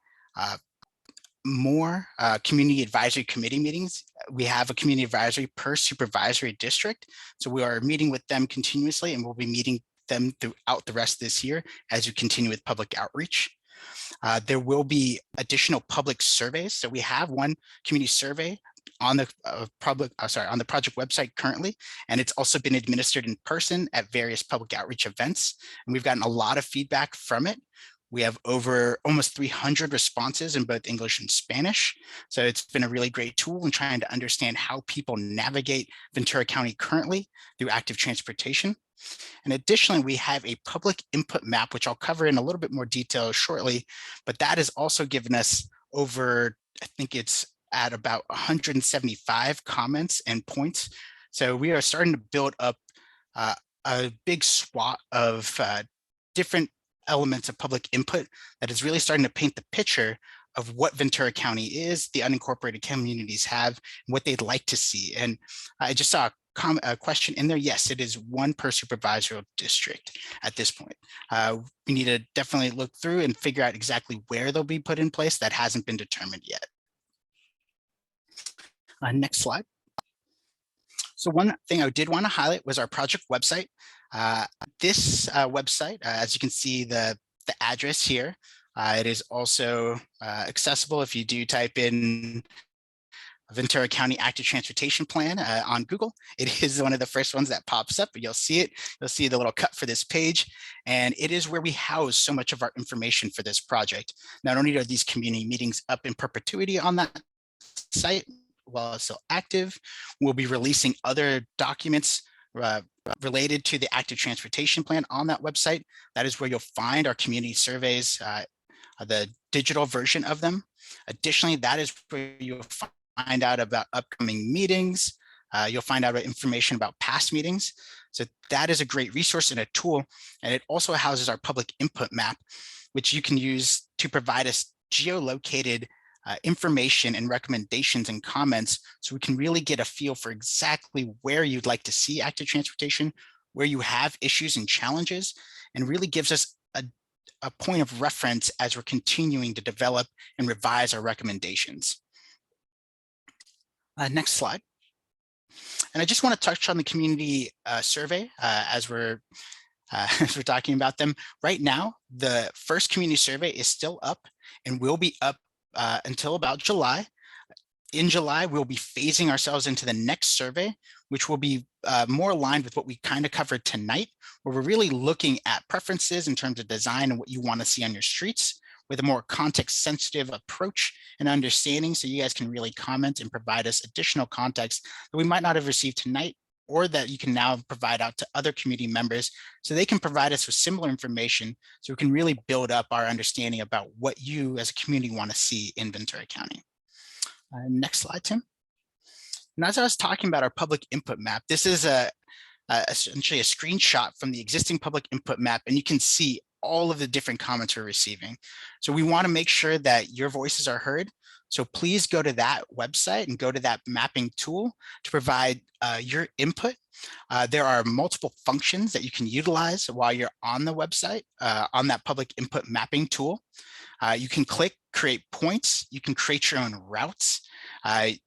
more community advisory committee meetings. We have a community advisory per supervisory district. So we are meeting with them continuously, and we'll be meeting them throughout the rest of this year as we continue with public outreach. There will be additional public surveys. So we have one community survey on the on the project website currently, and it's also been administered in person at various public outreach events, and we've gotten a lot of feedback from it. We have over almost 300 responses in both English and Spanish. So it's been a really great tool in trying to understand how people navigate Ventura County currently through active transportation. And additionally, we have a public input map, which I'll cover in a little bit more detail shortly, but that has also given us over, I think it's at about 175 comments and points. So we are starting to build up a big swath of different elements of public input that is really starting to paint the picture of what Ventura County is, the unincorporated communities have, and what they'd like to see. And I just saw a question in there. Yes, it is one per supervisory district at this point. We need to definitely look through and figure out exactly where they'll be put in place. That hasn't been determined yet. Next slide. So one thing I did want to highlight was our project website. This website, as you can see the address here, it is also accessible if you do type in Ventura County Active Transportation Plan on Google. It is one of the first ones that pops up, but you'll see it. You'll see the little cut for this page, and it is where we house so much of our information for this project. Not only are these community meetings up in perpetuity on that site while it's still active, we'll be releasing other documents related to the Active Transportation Plan on that website. That is where you'll find our community surveys, the digital version of them. Additionally, that is where you'll find out about upcoming meetings. You'll find out about information about past meetings. So that is a great resource and a tool. And it also houses our public input map, which you can use to provide us geolocated information and recommendations and comments, so we can really get a feel for exactly where you'd like to see active transportation, where you have issues and challenges, and really gives us a point of reference as we're continuing to develop and revise our recommendations. Next slide. And I just want to touch on the community survey as we're talking about them. Right now, the first community survey is still up and will be up until about July. In July, we'll be phasing ourselves into the next survey, which will be more aligned with what we kind of covered tonight, where we're really looking at preferences in terms of design and what you want to see on your streets with a more context-sensitive approach and understanding, so you guys can really comment and provide us additional context that we might not have received tonight, or that you can now provide out to other community members so they can provide us with similar information, so we can really build up our understanding about what you as a community want to see in Ventura County. Next slide, Tim. And as I was talking about our public input map, this is essentially a screenshot from the existing public input map, and you can see all of the different comments we're receiving. So we want to make sure that your voices are heard. So please go to that website and go to that mapping tool to provide your input. There are multiple functions that you can utilize while you're on the website, on that public input mapping tool. You can click create points. You can create your own routes.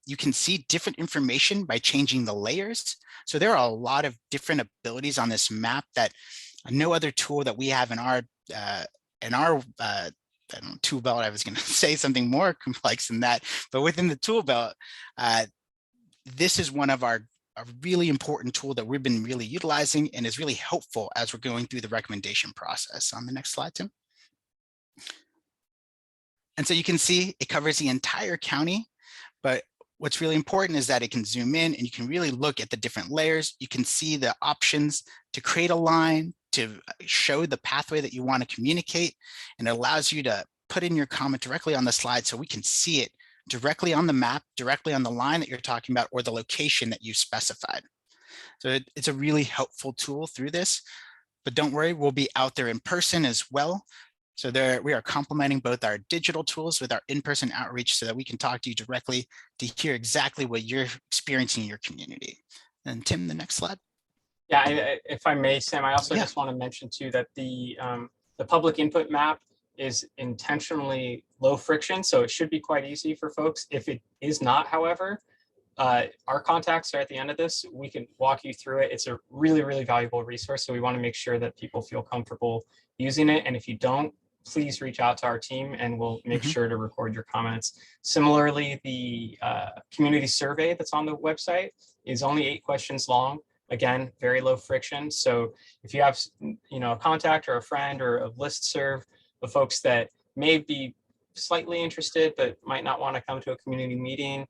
You can see different information by changing the layers. So there are a lot of different abilities on this map that no other tool that we have in our tool belt. I was going to say something more complex than that, but within the tool belt, this is one of a really important tool that we've been really utilizing and is really helpful as we're going through the recommendation process. On the next slide, Tim. And so you can see it covers the entire county, but what's really important is that it can zoom in and you can really look at the different layers. You can see the options to create a line, to show the pathway that you want to communicate, and it allows you to put in your comment directly on the slide so we can see it directly on the map, directly on the line that you're talking about, or the location that you specified. So it's a really helpful tool through this, but don't worry, we'll be out there in person as well. So we are complementing both our digital tools with our in-person outreach so that we can talk to you directly to hear exactly what you're experiencing in your community. And Tim, the next slide. Yeah, if I may, Sam, I also just want to mention too that the public input map is intentionally low friction, so it should be quite easy for folks. If it is not, however, our contacts are at the end of this. We can walk you through it. It's a really, really valuable resource, so we want to make sure that people feel comfortable using it. And if you don't, please reach out to our team and we'll make sure to record your comments. Similarly, the community survey that's on the website is only 8 questions long. Again, very low friction. So if you have, a contact or a friend or a listserv of folks that may be slightly interested but might not want to come to a community meeting,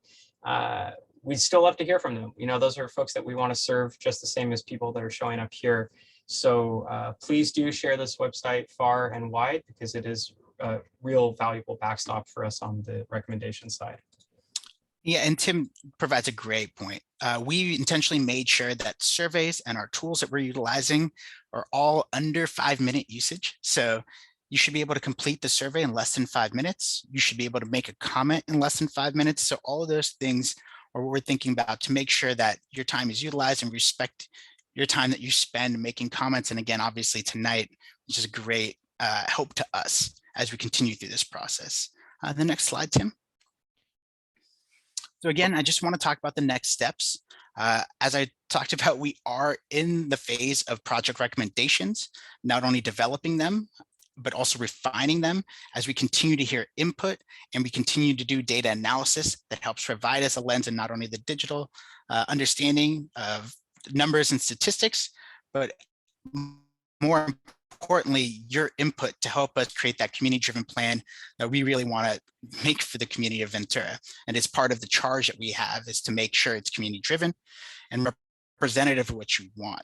we'd still love to hear from them. Those are folks that we want to serve just the same as people that are showing up here. So please do share this website far and wide, because it is a real valuable backstop for us on the recommendation side. Yeah, and Tim provides a great point. We intentionally made sure that surveys and our tools that we're utilizing are all under 5-minute usage. So, You should be able to complete the survey in less than 5 minutes. You should be able to make a comment in less than 5 minutes. So all of those things are what we're thinking about to make sure that your time is utilized and respect your time that you spend making comments. And again, obviously tonight, which is a great help to us as we continue through this process. The next slide, Tim. So again, I just want to talk about the next steps. As I talked about, we are in the phase of project recommendations, not only developing them, but also refining them as we continue to hear input and we continue to do data analysis that helps provide us a lens in not only the digital understanding of numbers and statistics, but more importantly, your input to help us create that community-driven plan that we really want to make for the community of Ventura. And it's part of the charge that we have is to make sure it's community-driven and representative of what you want.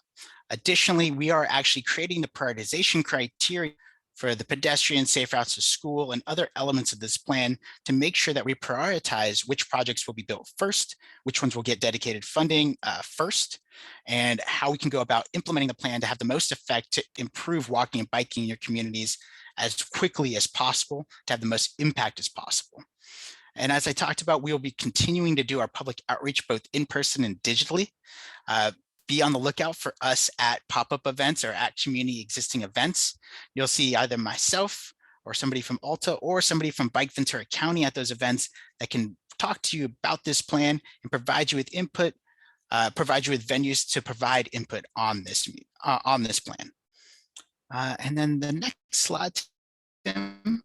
Additionally, we are actually creating the prioritization criteria for the pedestrian safe routes to school and other elements of this plan to make sure that we prioritize which projects will be built first, which ones will get dedicated funding first, and how we can go about implementing the plan to have the most effect to improve walking and biking in your communities as quickly as possible to have the most impact as possible. And as I talked about, we will be continuing to do our public outreach both in person and digitally. Be on the lookout for us at pop-up events or at community existing events. You'll see either myself or somebody from Alta or somebody from Bike Ventura County at those events that can talk to you about this plan and provide you with input, provide you with venues to provide input on this plan. And then the next slide, Tim.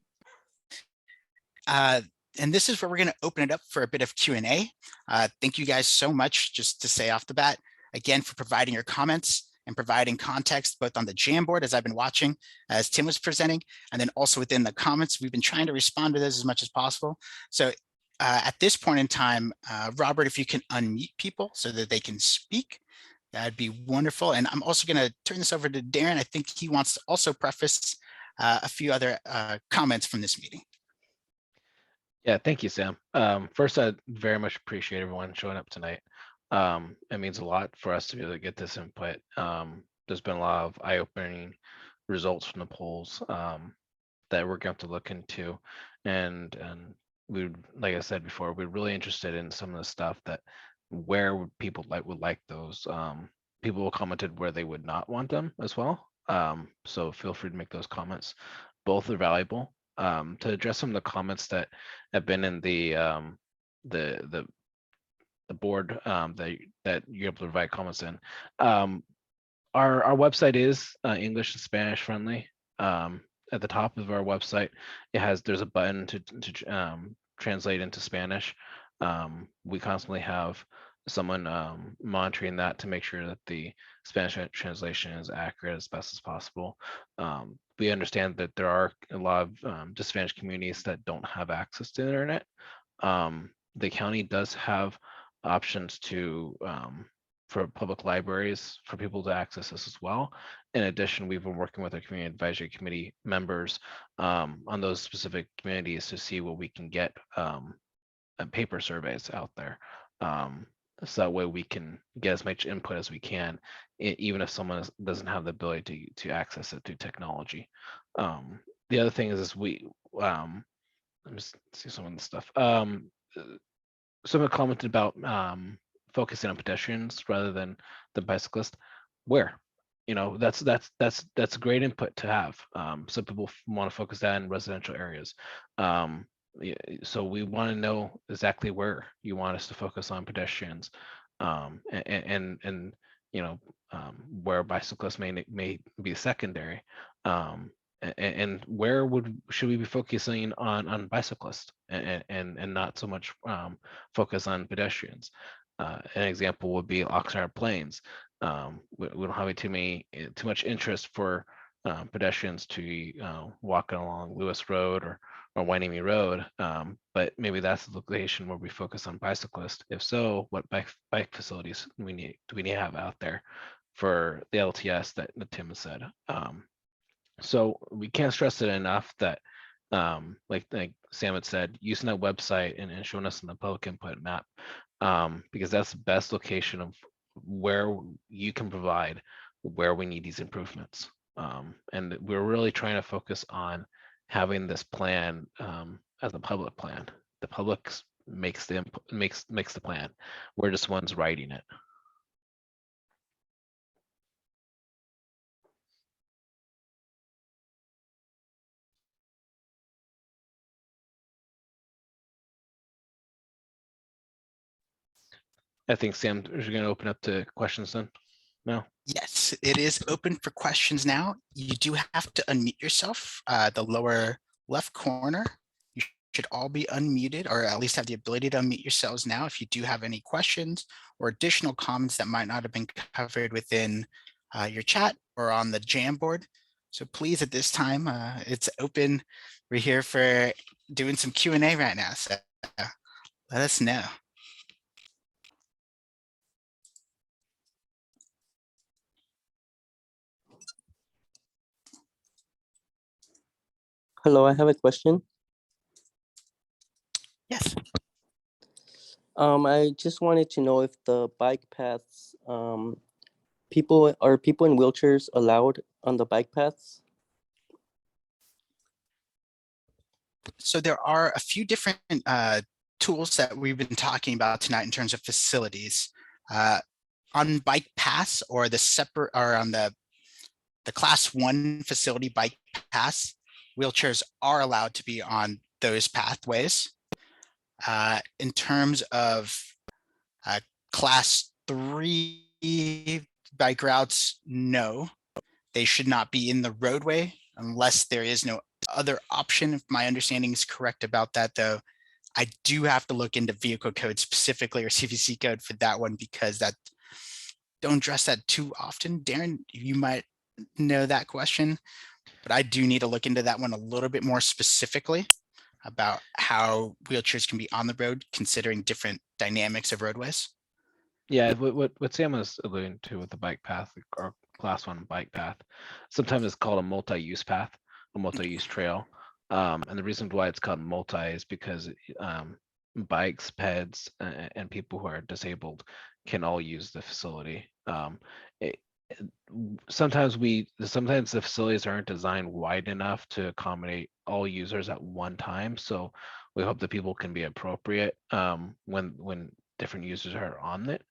And this is where we're going to open it up for a bit of Q&A. Thank you guys so much, just to say off the bat, again, for providing your comments and providing context both on the Jamboard as I've been watching as Tim was presenting, and then also within the comments. We've been trying to respond to this as much as possible. So at this point in time, Robert, if you can unmute people so that they can speak, that'd be wonderful. And I'm also going to turn this over to Darren. I think he wants to also preface a few other comments from this meeting. Yeah, thank you, Sam. First, I very much appreciate everyone showing up tonight. It means a lot for us to be able to get this input. There's been a lot of eye-opening results from the polls that we're going to have to look into. And we, like I said before, we're really interested in some of the stuff that where would people would like those. People commented where they would not want them as well. So feel free to make those comments. Both are valuable. To address some of the comments that have been in the board that you're able to provide comments in. Our website is English and Spanish friendly. At the top of our website, there's a button to translate into Spanish. We constantly have someone monitoring that to make sure that the Spanish translation is accurate as best as possible. We understand that there are a lot of disadvantaged communities that don't have access to the internet. The county does have options to for public libraries for people to access this as well. In addition, we've been working with our community advisory committee members on those specific communities to see what we can get paper surveys out there. So that way we can get as much input as we can, even if someone doesn't have the ability to access it through technology. The other thing is we, let me see some of the stuff. Someone commented about focusing on pedestrians rather than the bicyclist. Where? You know, that's great input to have. Some people want to focus that in residential areas. So we want to know exactly where you want us to focus on pedestrians, and you know, where bicyclists may be secondary, and where should we be focusing on bicyclists and not so much focus on pedestrians. An example would be Oxnard Plains. We don't have too much interest for pedestrians to walking along Lewis Road or Wainimi Road, but maybe that's the location where we focus on bicyclists. If so, what bike facilities do we need to have out there for the LTS that Tim has said? So we can't stress it enough that, like Sam had said, using that website and showing us in the public input map, because that's the best location of where you can provide where we need these improvements. And we're really trying to focus on having this plan as a public plan. The public makes the makes the plan. We're just ones writing it. I think Sam is going to open up to questions then. No. Yes, it is open for questions now. You do have to unmute yourself, the lower left corner. You should all be unmuted, or at least have the ability to unmute yourselves now if you do have any questions or additional comments that might not have been covered within your chat or on the Jamboard. So please, at this time, it's open. We're here for doing some Q&A right now, so let us know. Hello, I have a question. Yes. I just wanted to know if the bike paths, people in wheelchairs allowed on the bike paths? So there are a few different tools that we've been talking about tonight in terms of facilities. On bike pass or the separate or on the class 1 facility bike pass, wheelchairs are allowed to be on those pathways. In terms of class 3 bike routes, no, they should not be in the roadway unless there is no other option. If my understanding is correct about that, though, I do have to look into vehicle code specifically or CVC code for that one, because that don't address that too often. Darren, you might know that question, but I do need to look into that one a little bit more specifically about how wheelchairs can be on the road, considering different dynamics of roadways. Yeah, what Sam was alluding to with the bike path or class 1 bike path, sometimes it's called a multi-use path, a multi-use trail. And the reason why it's called multi is because bikes, peds, and people who are disabled can all use the facility. Sometimes the facilities aren't designed wide enough to accommodate all users at one time. So we hope that people can be appropriate when different users are on it.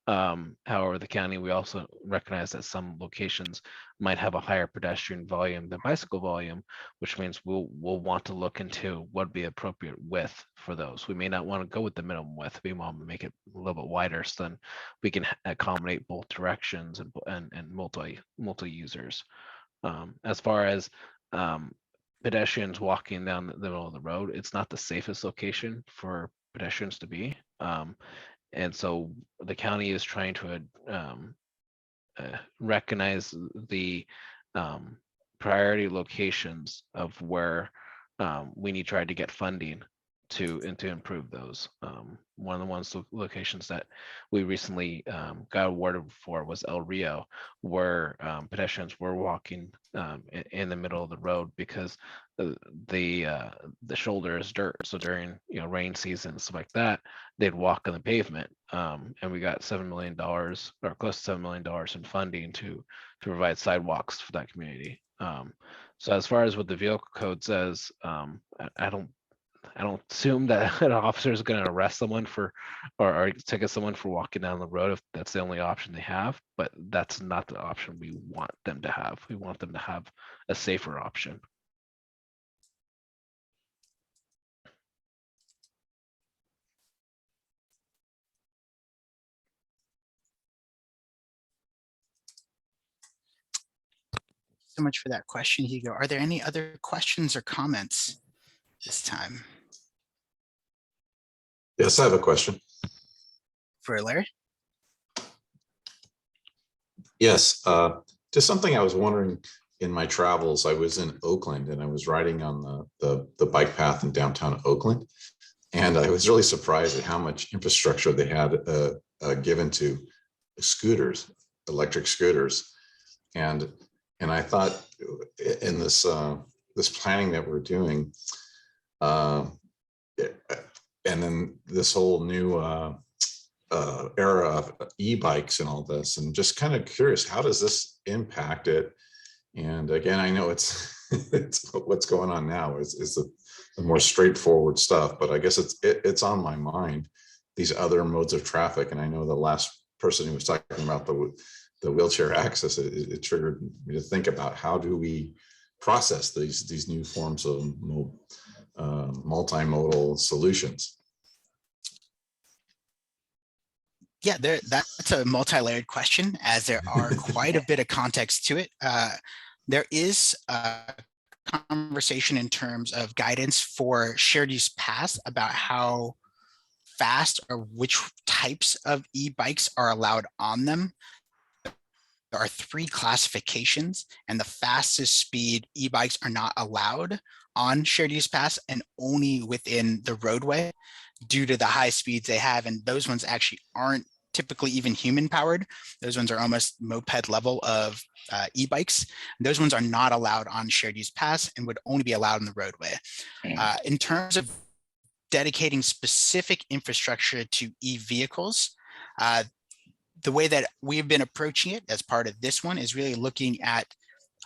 However, the county, we also recognize that some locations might have a higher pedestrian volume than bicycle volume, which means we'll want to look into what would be appropriate width for those. We may not want to go with the minimum width. We want to make it a little bit wider so then we can accommodate both directions and multi users. As far as pedestrians walking down the middle of the road, it's not the safest location for pedestrians to be. And so the county is trying to recognize the priority locations of where we need to try to get funding to improve those. One of the locations that we recently got awarded for was El Rio, where pedestrians were walking in the middle of the road because the shoulder is dirt. So during rain season and stuff like that, they'd walk on the pavement. And we got $7 million or close to $7 million in funding to provide sidewalks for that community. So as far as what the vehicle code says, I don't assume that an officer is going to arrest someone for or ticket someone for walking down the road if that's the only option they have, but that's not the option we want them to have. We want them to have a safer option. So much for that question, Hugo. Are there any other questions or comments this time Yes, I have a question. for Larry? Yes, just something I was wondering in my travels. I was in Oakland and I was riding on the bike path in downtown Oakland. And I was really surprised at how much infrastructure they had given to scooters, electric scooters. And I thought in this planning that we're doing, and then this whole new era of e-bikes and all this, and just kind of curious, how does this impact it? And again, I know it's, it's what's going on now is the more straightforward stuff, but I guess it's on my mind, these other modes of traffic. And I know the last person who was talking about the wheelchair access, it triggered me to think about how do we process these new forms of multimodal solutions. Yeah, that's a multi-layered question, as there are quite a bit of context to it. There is a conversation in terms of guidance for shared use paths about how fast or which types of e-bikes are allowed on them. There are 3 classifications, and the fastest speed e-bikes are not allowed on shared use paths and only within the roadway due to the high speeds they have. And those ones actually aren't typically even human powered. Those ones are almost moped level of e-bikes. Those ones are not allowed on shared use paths and would only be allowed on the roadway. In terms of dedicating specific infrastructure to e-vehicles, the way that we've been approaching it as part of this one is really looking at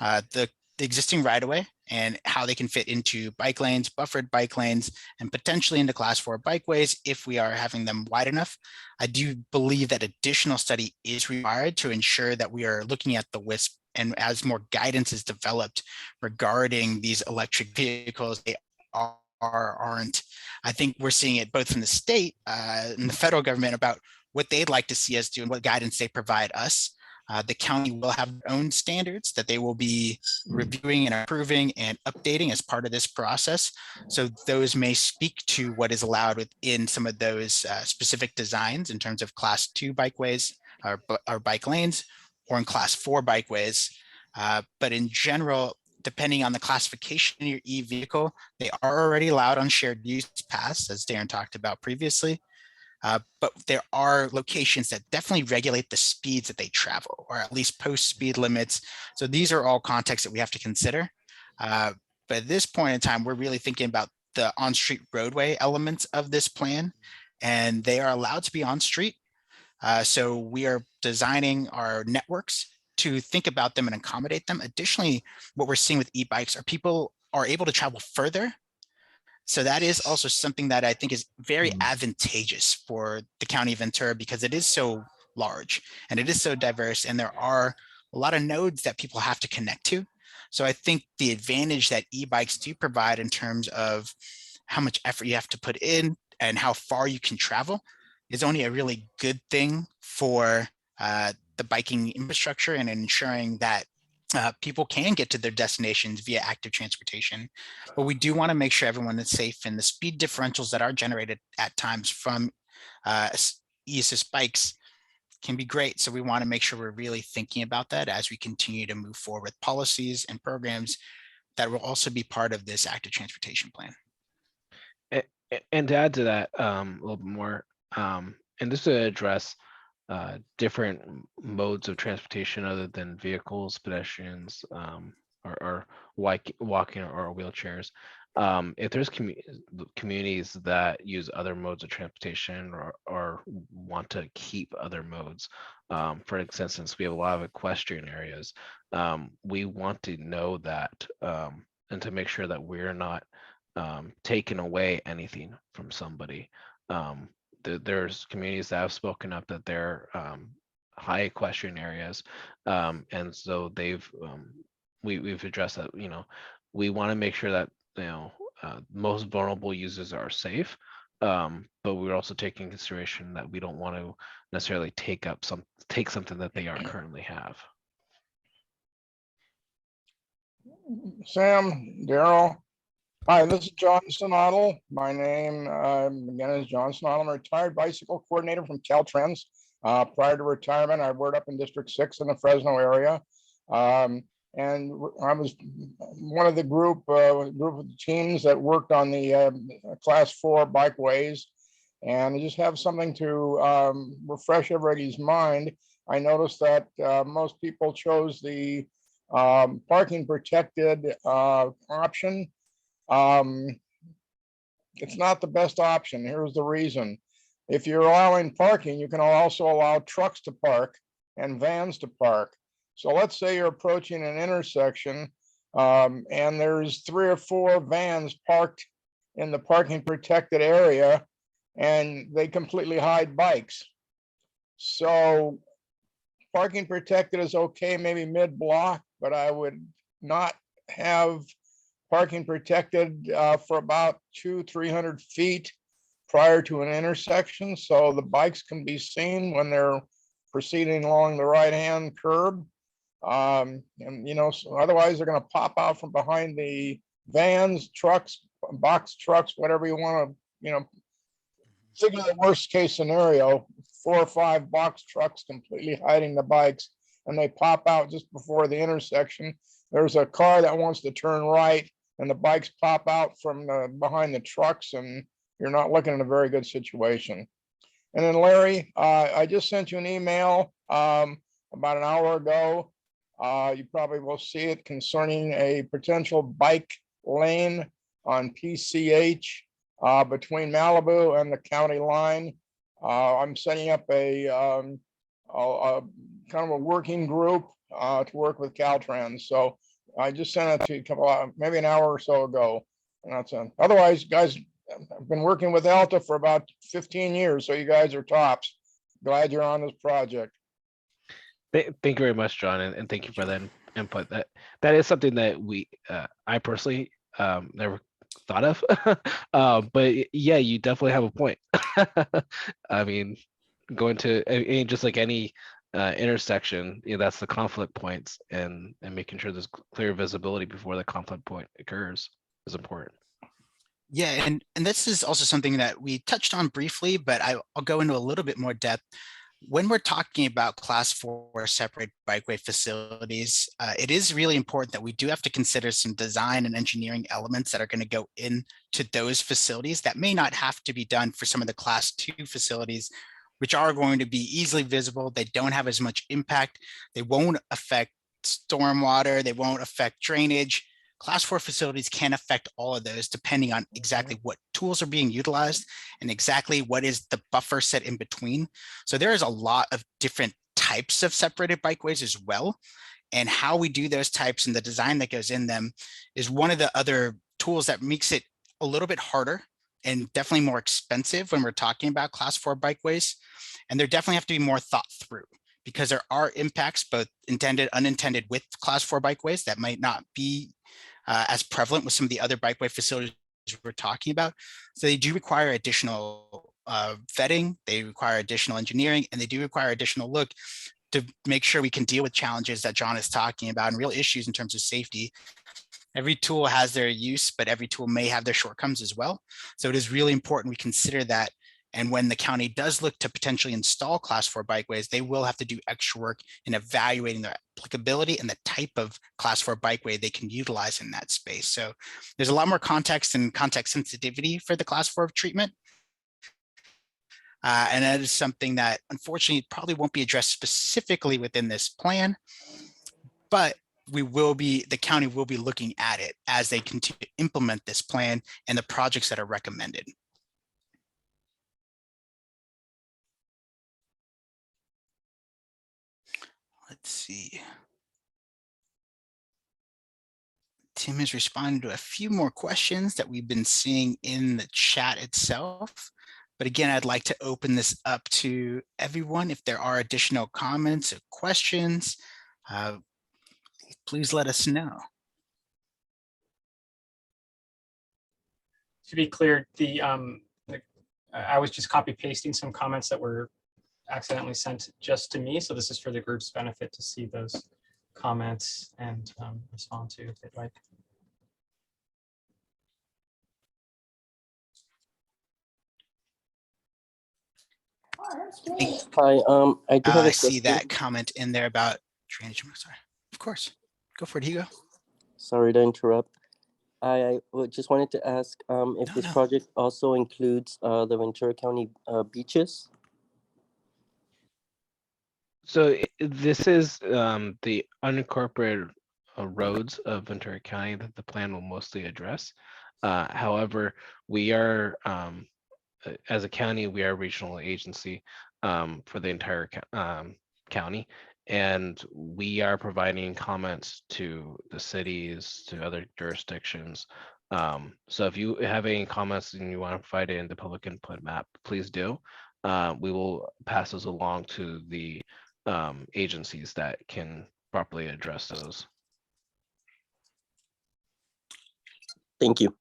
the existing right-of-way and how they can fit into bike lanes, buffered bike lanes, and potentially into class 4 bikeways if we are having them wide enough. I do believe that additional study is required to ensure that we are looking at the WISP, and as more guidance is developed regarding these electric vehicles, they aren't. I think we're seeing it both from the state and the federal government about what they'd like to see us do and what guidance they provide us. The county will have their own standards that they will be reviewing and approving and updating as part of this process. So those may speak to what is allowed within some of those specific designs in terms of class 2 bikeways or bike lanes, or in class 4 bikeways. But in general, depending on the classification of your e-vehicle, they are already allowed on shared use paths, as Darren talked about previously. But there are locations that definitely regulate the speeds that they travel, or at least post speed limits. So these are all contexts that we have to consider. But at this point in time, we're really thinking about the on-street roadway elements of this plan, and they are allowed to be on street. So we are designing our networks to think about them and accommodate them. Additionally, what we're seeing with e-bikes are people are able to travel further. So that is also something that I think is very advantageous for the county of Ventura, because it is so large and it is so diverse, and there are a lot of nodes that people have to connect to. So I think the advantage that e-bikes do provide in terms of how much effort you have to put in and how far you can travel is only a really good thing for the biking infrastructure and ensuring that people can get to their destinations via active transportation. But we do want to make sure everyone is safe, and the speed differentials that are generated at times from e-assist bikes can be great. So we want to make sure we're really thinking about that as we continue to move forward with policies and programs that will also be part of this active transportation plan. And to add to that a little bit more, and this will address different modes of transportation other than vehicles, pedestrians, or walking or wheelchairs. If there's communities that use other modes of transportation or want to keep other modes, for instance, we have a lot of equestrian areas. We want to know that and to make sure that we're not taking away anything from somebody. There's communities that have spoken up that they're high equestrian areas, and so we've addressed that. We want to make sure that most vulnerable users are safe, but we're also taking consideration that we don't want to necessarily take something that they aren't currently have. Sam, Daryl. Hi, this is John Sonatl. My name, again, is John Sonatl. I'm a retired bicycle coordinator from Caltrans. Prior to retirement, I worked up in District 6 in the Fresno area. And I was one of the group of teams that worked on the Class 4 bikeways. And I just have something to refresh everybody's mind. I noticed that most people chose the parking protected option. It's not the best option. Here's the reason. If you're allowing parking, you can also allow trucks to park and vans to park. So let's say you're approaching an intersection, and there's 3 or 4 vans parked in the parking protected area, and they completely hide bikes. So parking protected is okay, maybe mid-block, but I would not have parking protected for about 200-300 feet prior to an intersection, so the bikes can be seen when they're proceeding along the right-hand curb. And so otherwise they're going to pop out from behind the vans, trucks, box trucks, whatever you want to, figure the worst case scenario, 4 or 5 box trucks completely hiding the bikes, and they pop out just before the intersection. There's a car that wants to turn right, and the bikes pop out from behind the trucks, and you're not looking at a very good situation. And then Larry, I just sent you an email about an hour ago. You probably will see it concerning a potential bike lane on PCH between Malibu and the county line. I'm setting up a kind of a working group to work with Caltrans. So I just sent it to you maybe an hour or so ago. And that's it. Otherwise, guys, I've been working with Alta for about 15 years, so you guys are tops. Glad you're on this project. Thank you very much, John, and thank you for that input. That is something that I personally never thought of. But yeah, you definitely have a point. I mean, just like any intersection, that's the conflict points, and making sure there's clear visibility before the conflict point occurs is important. Yeah, and this is also something that we touched on briefly, but I'll go into a little bit more depth. When we're talking about class 4 separate bikeway facilities, it is really important that we do have to consider some design and engineering elements that are going to go into those facilities that may not have to be done for some of the class 2 facilities, which are going to be easily visible. They don't have as much impact. They won't affect stormwater. They won't affect drainage. Class 4 facilities can affect all of those depending on exactly what tools are being utilized and exactly what is the buffer set in between. So there is a lot of different types of separated bikeways as well. And how we do those types and the design that goes in them is one of the other tools that makes it a little bit harder and definitely more expensive when we're talking about class 4 bikeways. And there definitely have to be more thought through, because there are impacts, both intended, unintended, with class 4 bikeways that might not be as prevalent with some of the other bikeway facilities we're talking about. So they do require additional vetting, they require additional engineering, and they do require additional look to make sure we can deal with challenges that John is talking about and real issues in terms of safety. Every tool has their use, but every tool may have their shortcomings as well. So it is really important we consider that. And when the county does look to potentially install class 4 bikeways, they will have to do extra work in evaluating their applicability and the type of class 4 bikeway they can utilize in that space. So there's a lot more context and context sensitivity for the class 4 treatment. And that is something that unfortunately probably won't be addressed specifically within this plan, but the county will be looking at it as they continue to implement this plan and the projects that are recommended. Let's see. Tim has responded to a few more questions that we've been seeing in the chat itself. But again, I'd like to open this up to everyone. If there are additional comments or questions, please let us know. To be clear, I was just copy pasting some comments that were accidentally sent just to me. So this is for the group's benefit to see those comments and respond to if they'd like. Hi, I do have a I see question. that comment in there about drainage. Sorry, of course. Go for it, Hugo. Sorry to interrupt. I just wanted to ask if this project also includes the Ventura County beaches. So this is the unincorporated roads of Ventura County that the plan will mostly address. However, we are, as a county, we are a regional agency for the entire county. And we are providing comments to the cities, to other jurisdictions. So if you have any comments and you want to provide it in the public input map, please do. We will pass those along to the agencies that can properly address those. Thank you.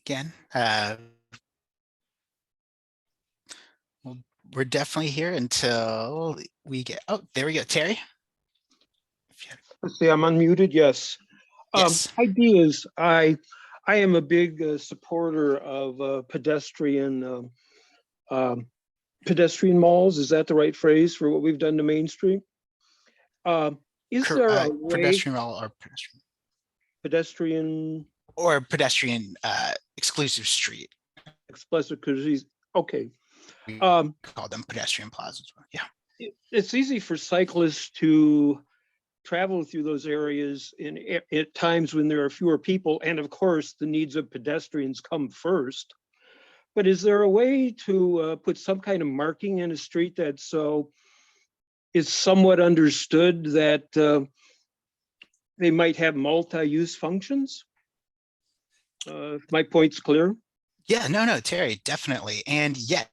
Again, well, we're definitely here until we get, oh, there we go, Terry. Let's see, I'm unmuted, yes. Yes. Ideas, I am a big supporter of pedestrian malls. Is that the right phrase for what we've done to Main Street? Is there a way Pedestrian or pedestrian pedestrian exclusive street? explicit, because okay. We call them pedestrian plazas. Yeah. It's easy for cyclists to travel through those areas at times when there are fewer people, and of course the needs of pedestrians come first. But is there a way to put some kind of marking in a street that so is somewhat understood that they might have multi-use functions? My point's clear. Yeah, no, Terry, definitely. And yet,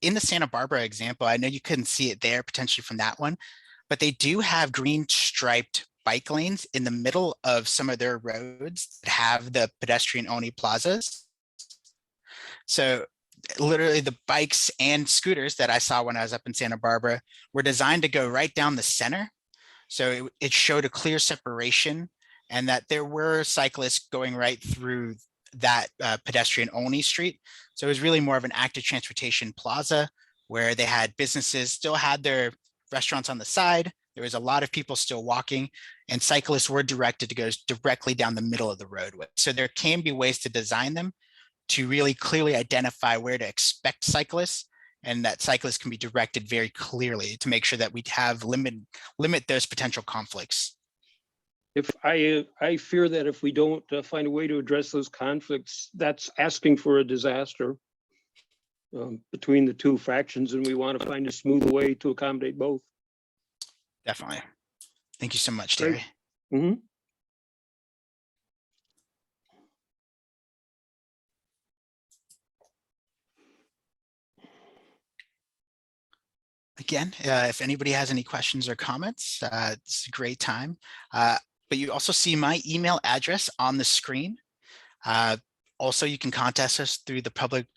in the Santa Barbara example, I know you couldn't see it there potentially from that one, but they do have green striped bike lanes in the middle of some of their roads that have the pedestrian only plazas. So literally the bikes and scooters that I saw when I was up in Santa Barbara were designed to go right down the center. So it showed a clear separation and that there were cyclists going right through that pedestrian only street. So it was really more of an active transportation plaza where they had businesses still had their restaurants on the side. There was a lot of people still walking and cyclists were directed to go directly down the middle of the roadway. So there can be ways to design them to really clearly identify where to expect cyclists and that cyclists can be directed very clearly to make sure that we have limit those potential conflicts. If I fear that if we don't find a way to address those conflicts, that's asking for a disaster between the two factions, and we want to find a smooth way to accommodate both. Definitely. Thank you so much, Terry. Mm-hmm. Again, if anybody has any questions or comments, it's a great time. But you also see my email address on the screen. Also, you can contact us through the project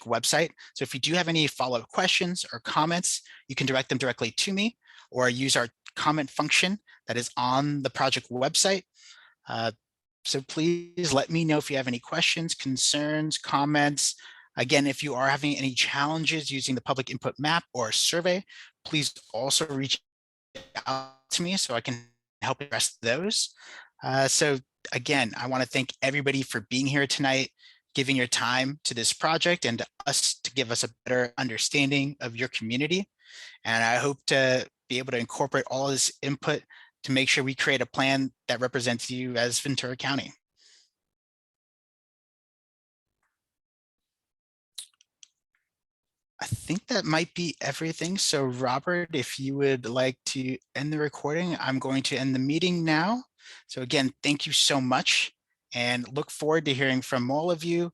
website. So if you do have any follow-up questions or comments, you can direct them directly to me or use our comment function that is on the project website. So please let me know if you have any questions, concerns, comments. Again, if you are having any challenges using the public input map or survey, please also reach out to me so I can help address those. So again, I want to thank everybody for being here tonight, giving your time to this project and to us to give us a better understanding of your community. And I hope to be able to incorporate all of this input to make sure we create a plan that represents you as Ventura County. I think that might be everything. So Robert, if you would like to end the recording, I'm going to end the meeting now. So again, thank you so much and look forward to hearing from all of you.